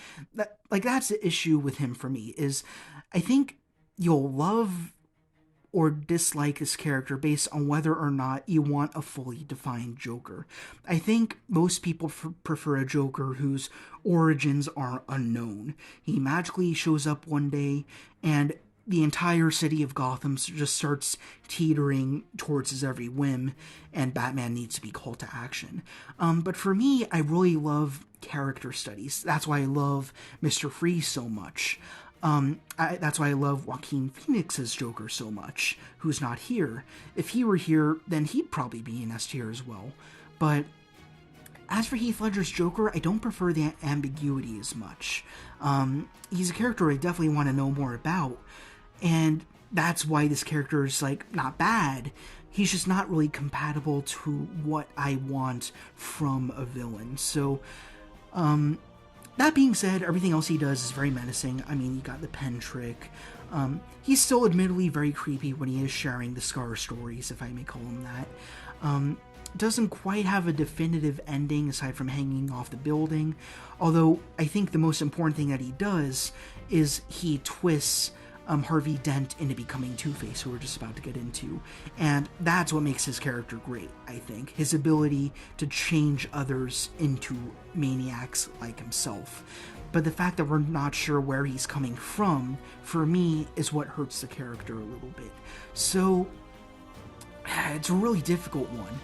that's the issue with him for me, is I think you'll love or dislike this character based on whether or not you want a fully defined Joker. I think most people prefer a Joker whose origins are unknown. He magically shows up one day and the entire city of Gotham just starts teetering towards his every whim, and Batman needs to be called to action. But for me, I really love character studies. That's why I love Mr. Freeze so much. That's why I love Joaquin Phoenix's Joker so much, who's not here. If he were here, then he'd probably be in S tier as well. But as for Heath Ledger's Joker, I don't prefer the ambiguity as much. He's a character I definitely want to know more about, and that's why this character is, like, not bad. He's just not really compatible to what I want from a villain. So, That being said, everything else he does is very menacing. I mean, you got the pen trick. He's still admittedly very creepy when he is sharing the Scar stories, if I may call him that. Doesn't quite have a definitive ending aside from hanging off the building, although I think the most important thing that he does is he twists Harvey Dent into becoming Two-Face, who we're just about to get into. And that's what makes his character great, I think. His ability to change others into maniacs like himself. But the fact that we're not sure where he's coming from, for me, is what hurts the character a little bit. So, it's a really difficult one.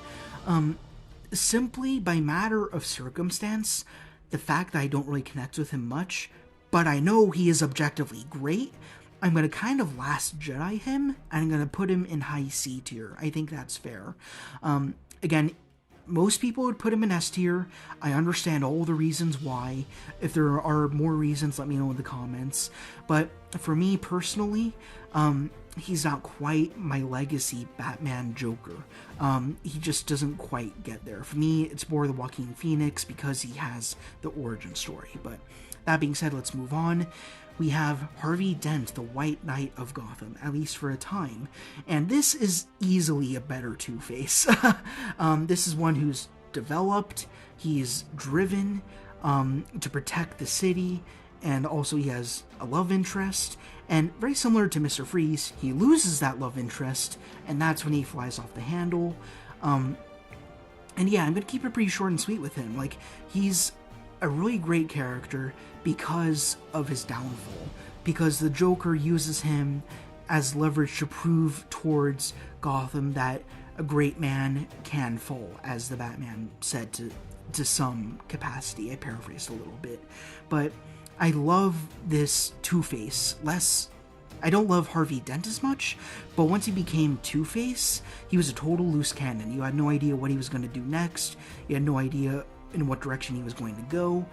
Simply by matter of circumstance, the fact that I don't really connect with him much, but I know he is objectively great, I'm going to kind of Last Jedi him, and I'm going to put him in high C tier. I think that's fair. Again, most people would put him in S tier. I understand all the reasons why. If there are more reasons, let me know in the comments. But for me personally, he's not quite my legacy Batman Joker. He just doesn't quite get there. For me, it's more the Joaquin Phoenix because he has the origin story. But that being said, let's move on. We have Harvey Dent, the White Knight of Gotham, at least for a time. And this is easily a better Two-Face. This is one who's developed, he's driven to protect the city, and also he has a love interest. And very similar to Mr. Freeze, he loses that love interest, and that's when he flies off the handle. And yeah, I'm going to keep it pretty short and sweet with him. Like, he's a really great character because of his downfall, because the Joker uses him as leverage to prove towards Gotham that a great man can fall, as the Batman said to some capacity. I paraphrased a little bit, but I love this Two-Face. I don't love Harvey Dent as much, but once he became Two-Face, he was a total loose cannon. You had no idea what he was going to do next. You had no idea in what direction he was going to go,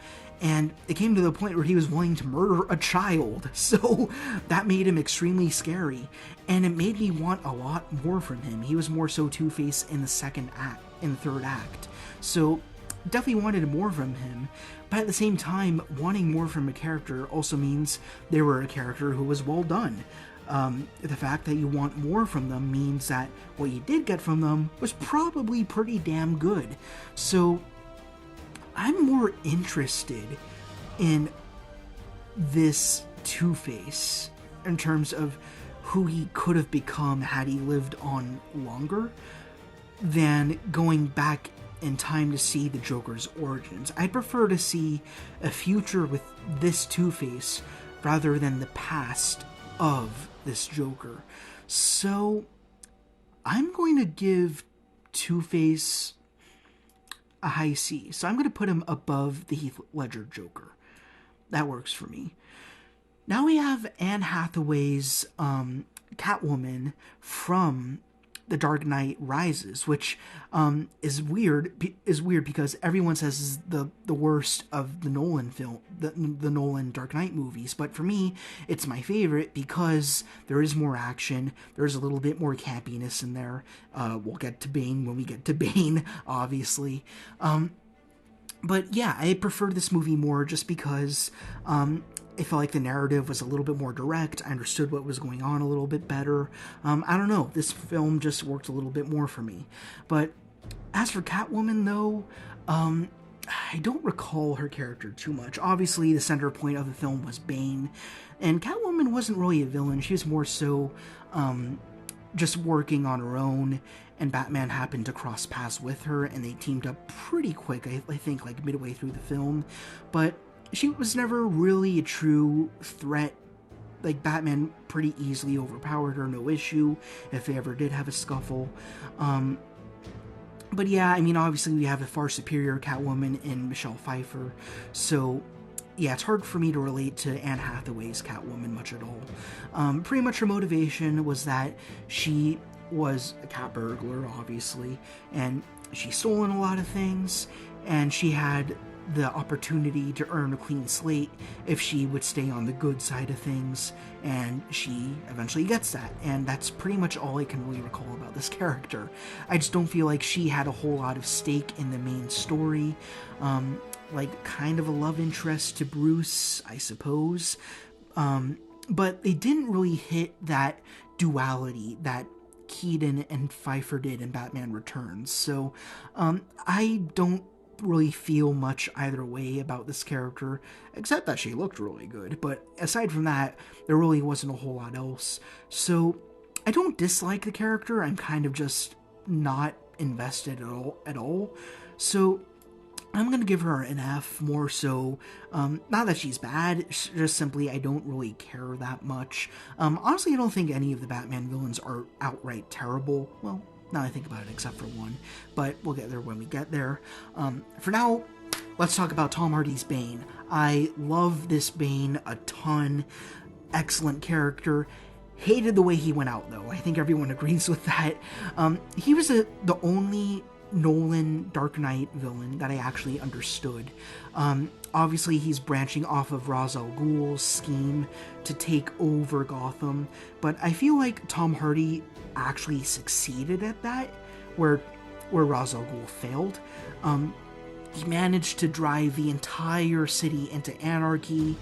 and it came to the point where he was willing to murder a child, so that made him extremely scary, and it made me want a lot more from him. He was more so Two-Face in the third act, so definitely wanted more from him, but at the same time, wanting more from a character also means they were a character who was well done. The fact that you want more from them means that what you did get from them was probably pretty damn good, so I'm more interested in this Two-Face in terms of who he could have become had he lived on longer than going back in time to see the Joker's origins. I'd prefer to see a future with this Two-Face rather than the past of this Joker. So I'm going to give Two-Face a high C. So I'm going to put him above the Heath Ledger Joker. That works for me. Now we have Anne Hathaway's Catwoman from The Dark Knight Rises, which is weird because everyone says is the worst of the Nolan film, the Nolan Dark Knight movies. But for me, it's my favorite because there is more action. There's a little bit more campiness in there. We'll get to Bane when we get to Bane, obviously. But yeah, I prefer this movie more just because I felt like the narrative was a little bit more direct. I understood what was going on a little bit better. I don't know. This film just worked a little bit more for me. But as for Catwoman, though, I don't recall her character too much. Obviously, the center point of the film was Bane. And Catwoman wasn't really a villain. She was more so just working on her own. And Batman happened to cross paths with her. And they teamed up pretty quick, I think, like midway through the film. But she was never really a true threat. Like, Batman pretty easily overpowered her, no issue, if they ever did have a scuffle. But yeah, I mean, obviously we have a far superior Catwoman in Michelle Pfeiffer, so yeah, it's hard for me to relate to Anne Hathaway's Catwoman much at all. Pretty much her motivation was that she was a cat burglar, obviously, and she stolen a lot of things, and she had the opportunity to earn a clean slate if she would stay on the good side of things, and she eventually gets that, and that's pretty much all I can really recall about this character. I just don't feel like she had a whole lot of stake in the main story. like kind of a love interest to Bruce, I suppose. But they didn't really hit that duality that Keaton and Pfeiffer did in Batman Returns. So I don't really feel much either way about this character, except that she looked really good. But aside from that, there really wasn't a whole lot else. So I don't dislike the character. I'm kind of just not invested at all. So I'm going to give her an F, more so, not that she's bad, just simply I don't really care that much. Honestly, I don't think any of the Batman villains are outright terrible. Well, now I think about it, except for one, but we'll get there when we get there. For now, let's talk about Tom Hardy's Bane. I love this Bane a ton. Excellent character. Hated the way he went out, though. I think everyone agrees with that. He was the only Nolan Dark Knight villain that I actually understood. Obviously, he's branching off of Ra's al Ghul's scheme to take over Gotham, but I feel like Tom Hardy actually succeeded at that, where Ra's al Ghul failed. He managed to drive the entire city into anarchy.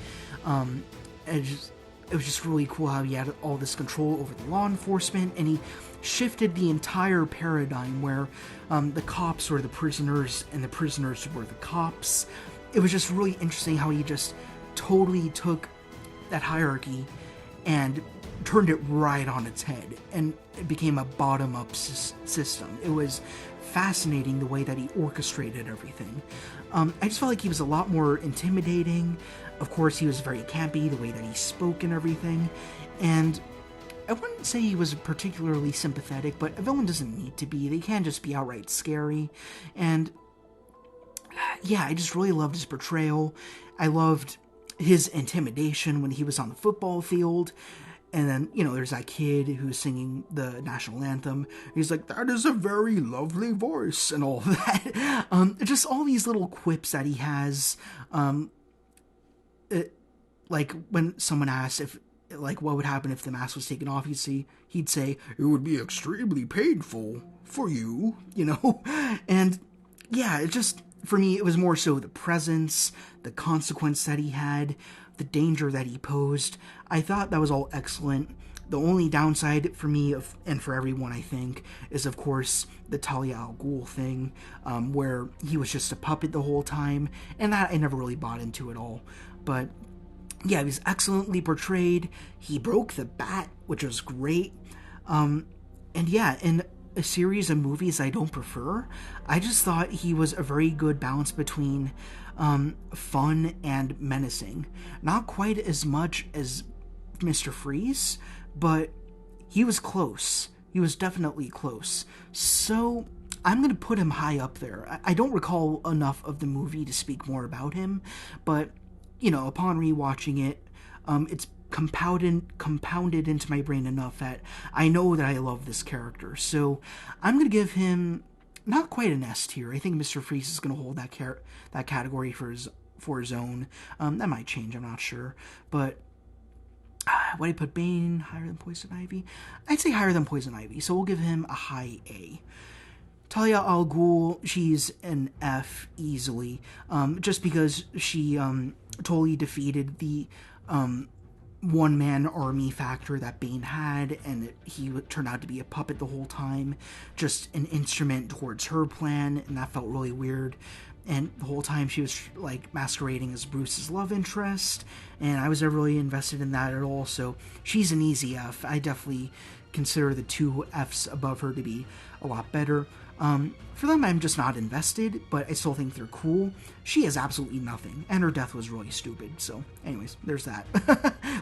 It was just really cool how he had all this control over the law enforcement, and he shifted the entire paradigm where the cops were the prisoners and the prisoners were the cops. It was just really interesting how he just totally took that hierarchy and turned it right on its head, and it became a bottom-up system. It was fascinating the way that he orchestrated everything. I just felt like he was a lot more intimidating. Of course, he was very campy, the way that he spoke and everything, and I wouldn't say he was particularly sympathetic, but a villain doesn't need to be. They can just be outright scary, and yeah, I just really loved his portrayal. I loved his intimidation when he was on the football field. And then, there's that kid who's singing the national anthem. He's like, that is a very lovely voice, and all of that. Just all these little quips that he has. Like, when someone asks what would happen if the mask was taken off, he'd say, it would be extremely painful for you, And, yeah, it just, for me, it was more so the presence, the consequence that he had, the danger that he posed. I thought that was all excellent. The only downside for me, and for everyone, I think, is, of course, the Talia al Ghul thing, where he was just a puppet the whole time, and that I never really bought into at all. But, yeah, he was excellently portrayed. He broke the bat, which was great. And, yeah, in a series of movies I don't prefer, I just thought he was a very good balance between fun and menacing. Not quite as much as Mr. Freeze, but he was close. He was definitely close. So I'm going to put him high up there. I don't recall enough of the movie to speak more about him, but, upon rewatching it, it's compounded into my brain enough that I know that I love this character. So I'm going to give him not quite an S tier. I think Mr. Freeze is going to hold that category for his own. That might change, I'm not sure. But would I put Bane higher than Poison Ivy? I'd say higher than Poison Ivy, so we'll give him a high A. Talia al Ghul, she's an F easily, just because she totally defeated the one-man army factor that Bane had, and he turned out to be a puppet the whole time, just an instrument towards her plan, and that felt really weird. And the whole time she was masquerading as Bruce's love interest, and I was never really invested in that at all. So she's an easy F. I definitely consider the two Fs above her to be a lot better. For them, I'm just not invested, but I still think they're cool. She has absolutely nothing, and her death was really stupid. So, anyways, there's that.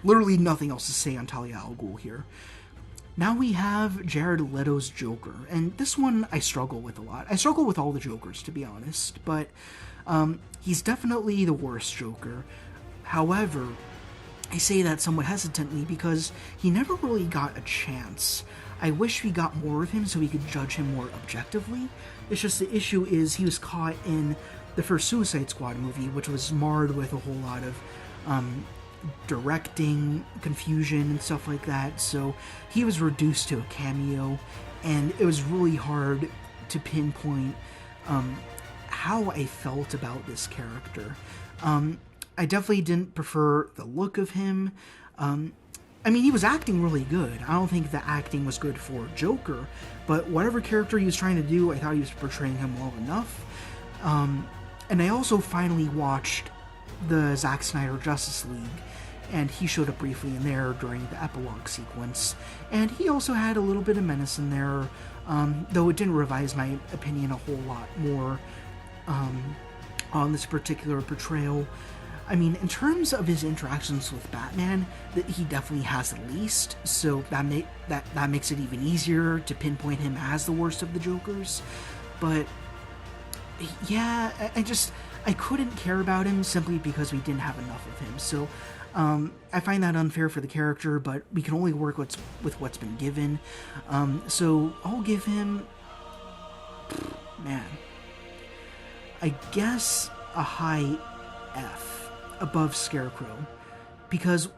Literally nothing else to say on Talia al Ghul here. Now we have Jared Leto's Joker, and this one I struggle with a lot. I struggle with all the Jokers, to be honest, but he's definitely the worst Joker. However, I say that somewhat hesitantly because he never really got a chance. I wish we got more of him so we could judge him more objectively. It's just the issue is he was caught in the first Suicide Squad movie, which was marred with a whole lot of directing confusion and stuff like that, so he was reduced to a cameo, and it was really hard to pinpoint how I felt about this character. I definitely didn't prefer the look of him. I mean, he was acting really good. I don't think the acting was good for Joker, but whatever character he was trying to do, I thought he was portraying him well enough. And I also finally watched the Zack Snyder Justice League, and he showed up briefly in there during the epilogue sequence. And he also had a little bit of menace in there, though it didn't revise my opinion a whole lot more on this particular portrayal. I mean, in terms of his interactions with Batman, that he definitely has the least, so that makes it even easier to pinpoint him as the worst of the Jokers. But yeah, I couldn't care about him simply because we didn't have enough of him. So I find that unfair for the character, but we can only work with what's been given. So I'll give him, man, I guess a high F above Scarecrow, because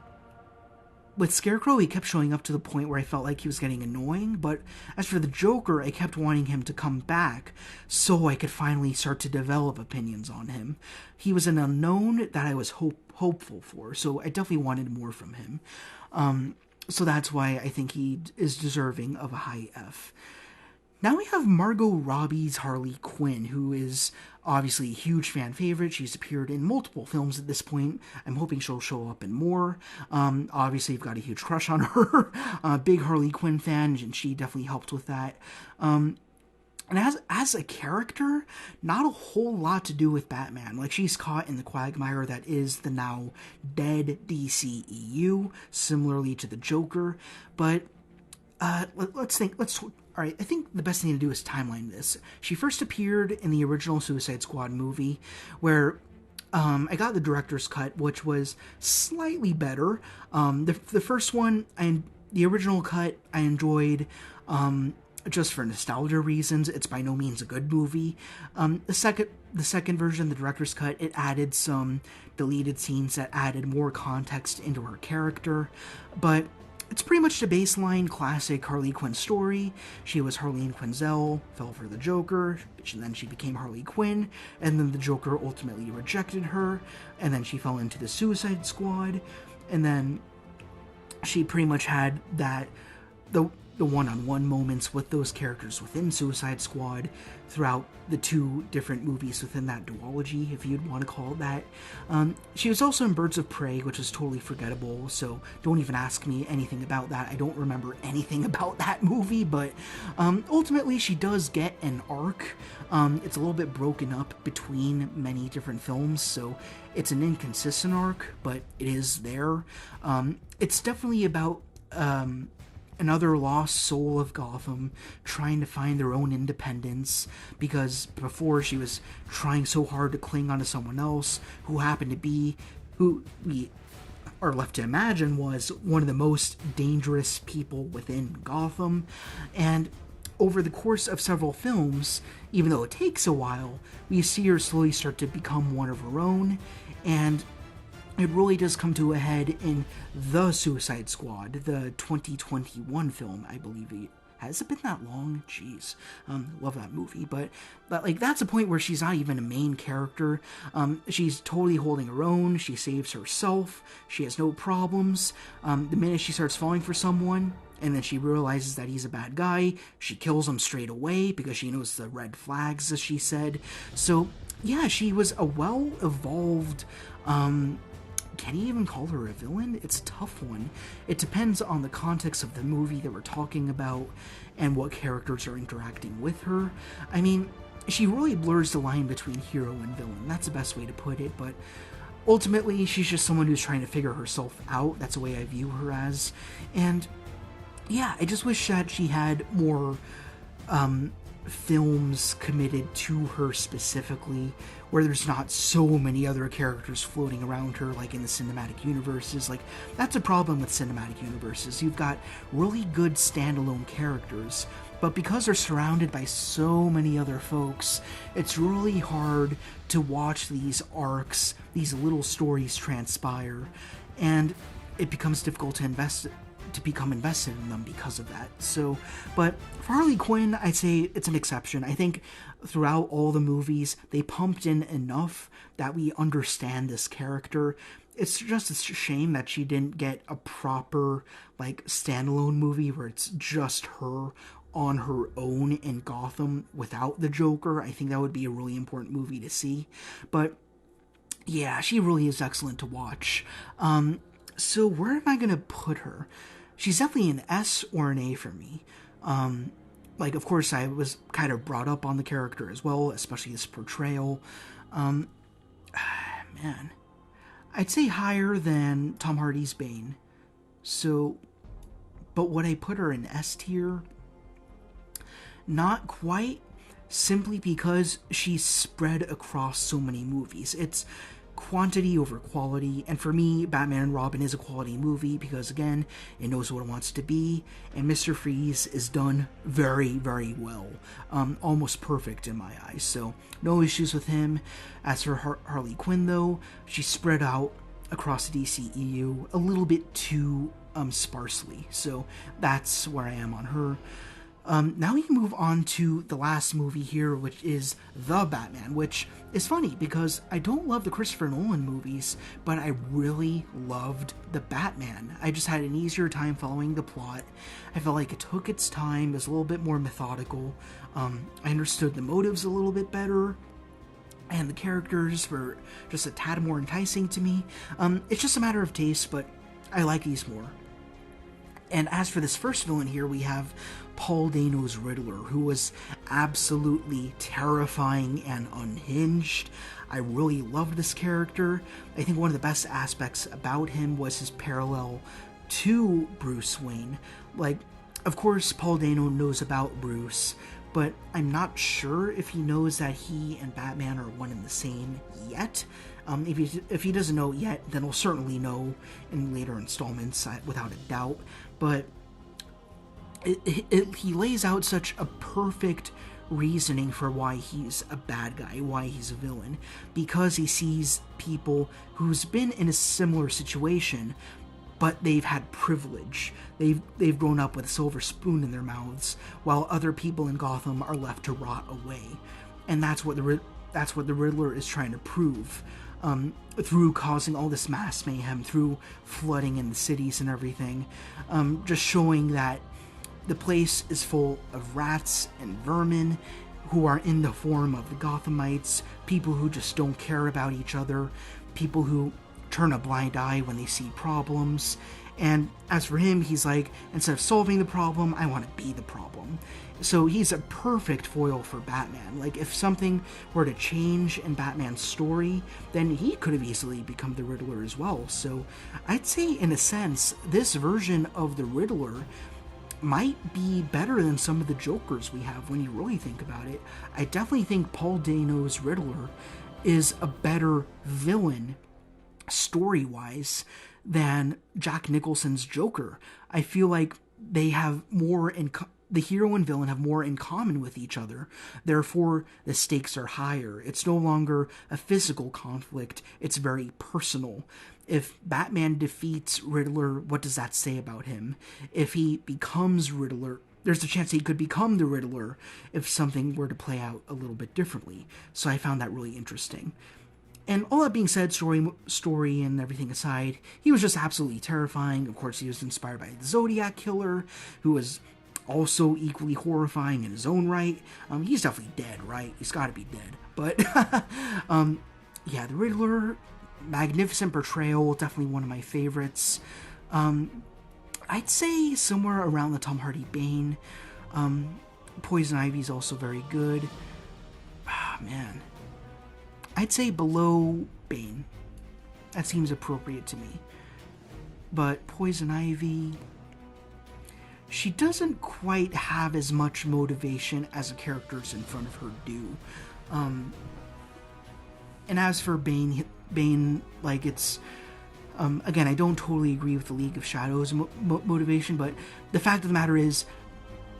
with Scarecrow he kept showing up to the point where I felt like he was getting annoying, but as for the Joker, I kept wanting him to come back so I could finally start to develop opinions on him. He was an unknown that I was hopeful for, so I definitely wanted more from him. So that's why I think he is deserving of a high F. Now we have Margot Robbie's Harley Quinn, who is obviously a huge fan favorite. She's appeared in multiple films at this point. I'm hoping she'll show up in more. Obviously, I've got a huge crush on her. Big Harley Quinn fan, and she definitely helped with that. And as a character, not a whole lot to do with Batman. Like, she's caught in the quagmire that is the now dead DCEU, similarly to the Joker. But Alright, I think the best thing to do is timeline this. She first appeared in the original Suicide Squad movie, where I got the director's cut, which was slightly better. The first one, the original cut, I enjoyed just for nostalgia reasons. It's by no means a good movie. The second version, the director's cut, it added some deleted scenes that added more context into her character, but it's pretty much the baseline classic Harley Quinn story. She was Harleen Quinzel, fell for the Joker, and then she became Harley Quinn, and then the Joker ultimately rejected her, and then she fell into the Suicide Squad, and then she pretty much had the one-on-one moments with those characters within Suicide Squad throughout the two different movies within that duology, if you'd want to call it that. She was also in Birds of Prey, which is totally forgettable, so don't even ask me anything about that. I don't remember anything about that movie, but ultimately she does get an arc. It's a little bit broken up between many different films, so it's an inconsistent arc, but it is there. It's definitely about another lost soul of Gotham trying to find their own independence, because before she was trying so hard to cling onto someone else who happened to be, who we are left to imagine was one of the most dangerous people within Gotham. And over the course of several films, even though it takes a while, we see her slowly start to become one of her own, and it really does come to a head in The Suicide Squad, the 2021 film, I believe. Has it been that long? Jeez. Love that movie. But like, that's a point where she's not even a main character. She's totally holding her own. She saves herself. She has no problems. The minute she starts falling for someone, and then she realizes that he's a bad guy, she kills him straight away because she knows the red flags, as she said. So, yeah, she was a well-evolved, can you even call her a villain? It's a tough one. It depends on the context of the movie that we're talking about and what characters are interacting with her. I mean, she really blurs the line between hero and villain. That's the best way to put it, but ultimately, she's just someone who's trying to figure herself out. That's the way I view her as. And yeah, I just wish that she had more films committed to her specifically, where there's not so many other characters floating around her like in the cinematic universes. Like, that's a problem with cinematic universes. You've got really good standalone characters, but because they're surrounded by so many other folks, it's really hard to watch these arcs, these little stories transpire, and it becomes difficult to invest to become invested in them because of that. So, but for Harley Quinn, I'd say it's an exception. I think throughout all the movies, they pumped in enough that we understand this character. It's just a shame that she didn't get a proper, like, standalone movie where it's just her on her own in Gotham without the Joker. I think that would be a really important movie to see. But yeah, she really is excellent to watch. So where am I going to put her? She's definitely an S or an A for me. Like, of course, I was kind of brought up on the character as well, especially this portrayal. Man, I'd say higher than Tom Hardy's Bane. So, but would I put her in S tier? Not quite, simply because she's spread across so many movies. It's quantity over quality, and for me, Batman and Robin is a quality movie because, again, it knows what it wants to be, and Mr. Freeze is done very, very well. Almost perfect in my eyes, so no issues with him. As for Harley Quinn, though, she's spread out across the DCEU a little bit too sparsely, so that's where I am on her. Now we can move on to the last movie here, which is The Batman, which is funny because I don't love the Christopher Nolan movies, but I really loved The Batman. I just had an easier time following the plot. I felt like it took its time, it was a little bit more methodical. I understood the motives a little bit better, and the characters were just a tad more enticing to me. It's just a matter of taste, but I like these more. And as for this first villain here, we have Paul Dano's Riddler, who was absolutely terrifying and unhinged. I really loved this character. I think one of the best aspects about him was his parallel to Bruce Wayne. Like, of course, Paul Dano knows about Bruce, but I'm not sure if he knows that he and Batman are one and the same yet. If he doesn't know yet, then he'll certainly know in later installments, without a doubt. But he lays out such a perfect reasoning for why he's a bad guy, why he's a villain, because he sees people who's been in a similar situation, but they've had privilege. They've grown up with a silver spoon in their mouths, while other people in Gotham are left to rot away. And that's what the Riddler is trying to prove. Through causing all this mass mayhem, through flooding in the cities and everything, just showing that the place is full of rats and vermin who are in the form of the Gothamites, people who just don't care about each other, people who turn a blind eye when they see problems. And as for him, he's like, instead of solving the problem, I want to be the problem. So he's a perfect foil for Batman. Like, if something were to change in Batman's story, then he could have easily become the Riddler as well. So I'd say, in a sense, this version of the Riddler might be better than some of the Jokers we have when you really think about it. I definitely think Paul Dano's Riddler is a better villain, story-wise, than Jack Nicholson's Joker. I feel like they have more the hero and villain have more in common with each other. Therefore, the stakes are higher. It's no longer a physical conflict. It's very personal. If Batman defeats Riddler, what does that say about him? If he becomes Riddler, there's a chance he could become the Riddler if something were to play out a little bit differently. So I found that really interesting. And all that being said, story and everything aside, he was just absolutely terrifying. Of course, he was inspired by the Zodiac Killer, who was also equally horrifying in his own right. He's definitely dead, right? He's got to be dead. But, yeah, the Riddler, magnificent portrayal, definitely one of my favorites. I'd say somewhere around the Tom Hardy Bane. Poison Ivy's also very good. Man. I'd say below Bane. That seems appropriate to me. But Poison Ivy, she doesn't quite have as much motivation as the characters in front of her do. And as for Bane, like, it's... again, I don't totally agree with the League of Shadows motivation, but the fact of the matter is,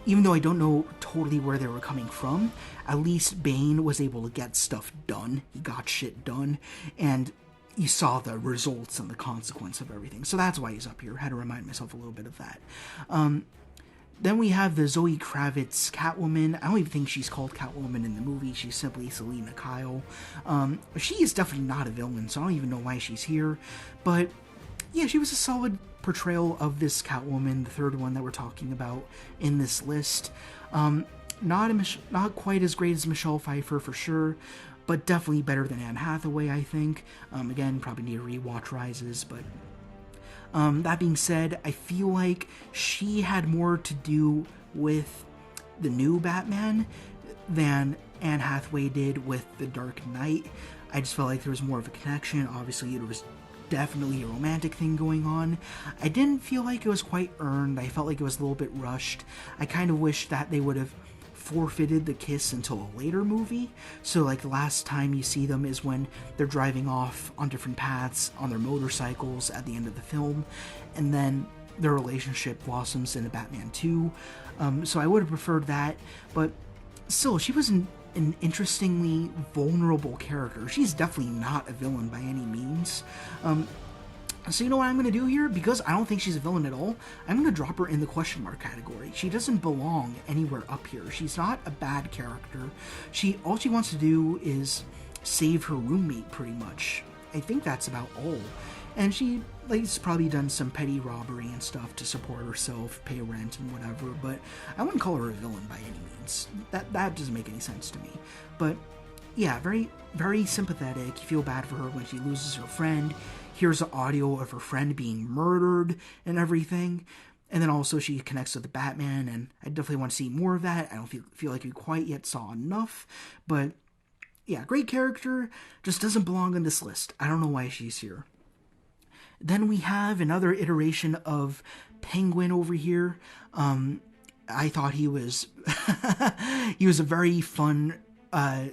even though I don't know totally where they were coming from, at least Bane was able to get stuff done. He got shit done. And you saw the results and the consequence of everything. So that's why he's up here. I had to remind myself a little bit of that. Then we have the Zoe Kravitz Catwoman. I don't even think she's called Catwoman in the movie. She's simply Selina Kyle. She is definitely not a villain, so I don't even know why she's here. But yeah, she was a solid portrayal of this Catwoman, the third one that we're talking about in this list. Not quite as great as Michelle Pfeiffer for sure, but definitely better than Anne Hathaway, I think. Again, probably need to rewatch Rises, but that being said, I feel like she had more to do with the new Batman than Anne Hathaway did with The Dark Knight. I just felt like there was more of a connection. Obviously, there was definitely a romantic thing going on. I didn't feel like it was quite earned. I felt like it was a little bit rushed. I kind of wish that they would have forfeited the kiss until a later movie. So like the last time you see them is when they're driving off on different paths on their motorcycles at the end of the film, and then their relationship blossoms into Batman 2. So I would have preferred that, but still, she was an interestingly vulnerable character. She's definitely not a villain by any means. So you know what I'm going to do here? Because I don't think she's a villain at all, I'm going to drop her in the question mark category. She doesn't belong anywhere up here. She's not a bad character. All she wants to do is save her roommate, pretty much. I think that's about all. And she has probably done some petty robbery and stuff to support herself, pay rent and whatever, but I wouldn't call her a villain by any means. That doesn't make any sense to me. But yeah, very, very sympathetic. You feel bad for her when she loses her friend. Here's the audio of her friend being murdered and everything. And then also she connects with the Batman, and I definitely want to see more of that. I don't feel like we quite yet saw enough. But yeah, great character, just doesn't belong on this list. I don't know why she's here. Then we have another iteration of Penguin over here. I thought he was he was a very fun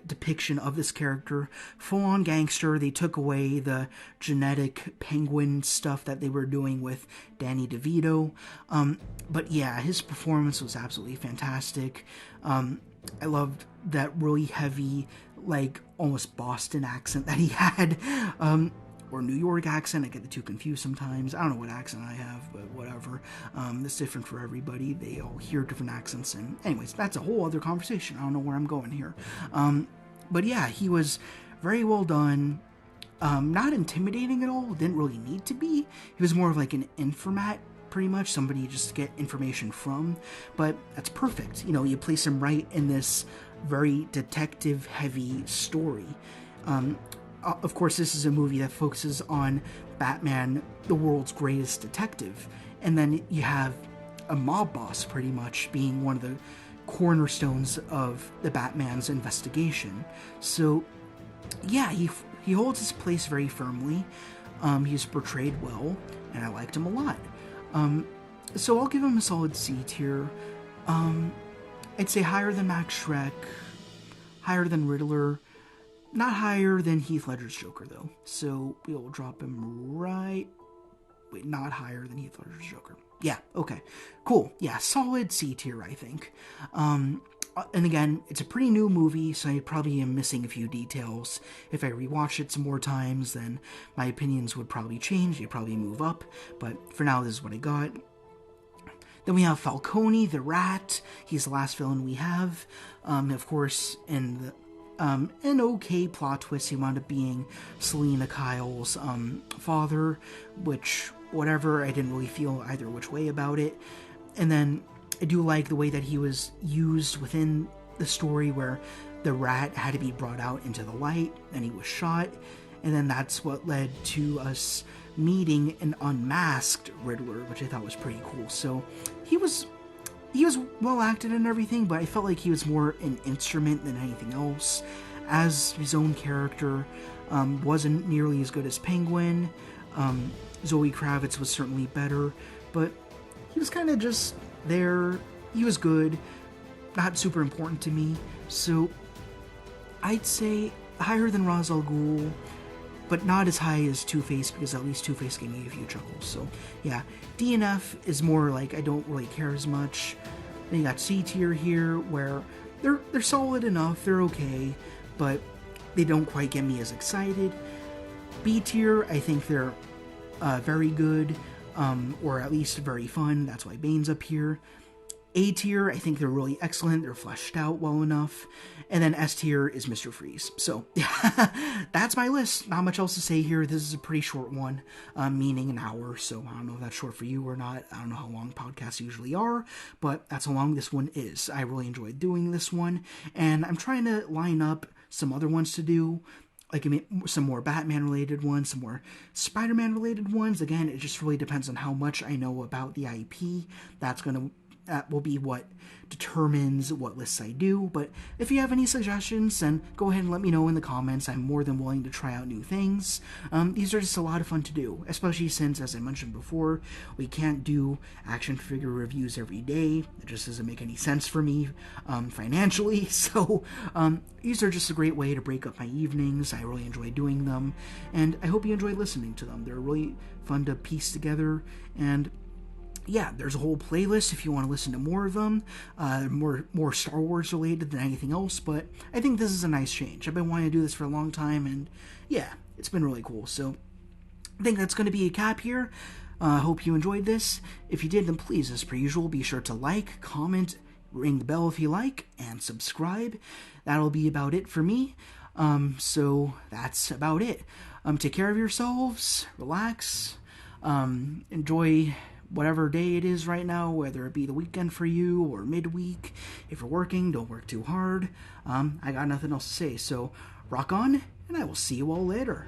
depiction of this character. Full-on gangster. They took away the genetic penguin stuff that they were doing with Danny DeVito. But yeah, his performance was absolutely fantastic. I loved that really heavy, like, almost Boston accent that he had. Or New York accent. I get the two confused sometimes. I don't know what accent I have, but whatever. It's different for everybody. They all hear different accents. And anyways, that's a whole other conversation. I don't know where I'm going here. But yeah, he was very well done. Not intimidating at all. Didn't really need to be. He was more of like an informat, pretty much. Somebody just to get information from. But that's perfect. You know, you place him right in this very detective-heavy story. Of course, this is a movie that focuses on Batman, the world's greatest detective. And then you have a mob boss, pretty much, being one of the cornerstones of the Batman's investigation. So, yeah, he holds his place very firmly. He's portrayed well, and I liked him a lot. So I'll give him a solid C tier. I'd say higher than Max Schreck, higher than Riddler. Not higher than Heath Ledger's Joker, though. So we'll drop him right... Wait, not higher than Heath Ledger's Joker. Yeah, okay. Cool. Yeah, solid C tier, I think. And again, it's a pretty new movie, so I probably am missing a few details. If I rewatch it some more times, then my opinions would probably change. They'd probably move up. But for now, this is what I got. Then we have Falcone, the Rat. He's the last villain we have. Of course, in the... an okay plot twist. He wound up being Selina Kyle's father, which, whatever, I didn't really feel either which way about it. And then I do like the way that he was used within the story, where the rat had to be brought out into the light, and he was shot, and then that's what led to us meeting an unmasked Riddler, which I thought was pretty cool. So he was well acted and everything, but I felt like he was more an instrument than anything else. As his own character, wasn't nearly as good as Penguin. Zoe Kravitz was certainly better, but he was kind of just there. He was good, not super important to me. So I'd say higher than Ra's al Ghul, but not as high as Two-Face, because at least Two-Face gave me a few chuckles. So yeah, D and F is more like I don't really care as much. Then you got C tier here, where they're solid enough, they're okay, but they don't quite get me as excited. B tier, I think they're very good, or at least very fun. That's why Bane's up here. A tier, I think they're really excellent. They're fleshed out well enough. And then S tier is Mr. Freeze. So, that's my list. Not much else to say here. This is a pretty short one, meaning an hour. So, I don't know if that's short for you or not. I don't know how long podcasts usually are, but that's how long this one is. I really enjoyed doing this one, and I'm trying to line up some other ones to do, like some more Batman-related ones, some more Spider-Man related ones. Again, it just really depends on how much I know about the IP. That will be what determines what lists I do. But if you have any suggestions, then go ahead and let me know in the comments. I'm more than willing to try out new things. These are just a lot of fun to do, especially since, as I mentioned before, we can't do action figure reviews every day. It just doesn't make any sense for me financially. So these are just a great way to break up my evenings. I really enjoy doing them, and I hope you enjoy listening to them. They're really fun to piece together, and yeah, there's a whole playlist if you want to listen to more of them, more Star Wars related than anything else, but I think this is a nice change. I've been wanting to do this for a long time, and yeah, it's been really cool. So I think that's going to be a cap here. Hope you enjoyed this. If you did, then please, as per usual, be sure to like, comment, ring the bell if you like, and subscribe. That'll be about it for me. So that's about it. Take care of yourselves, relax, enjoy whatever day it is right now, whether it be the weekend for you or midweek. If you're working, don't work too hard. I got nothing else to say, so rock on, and I will see you all later.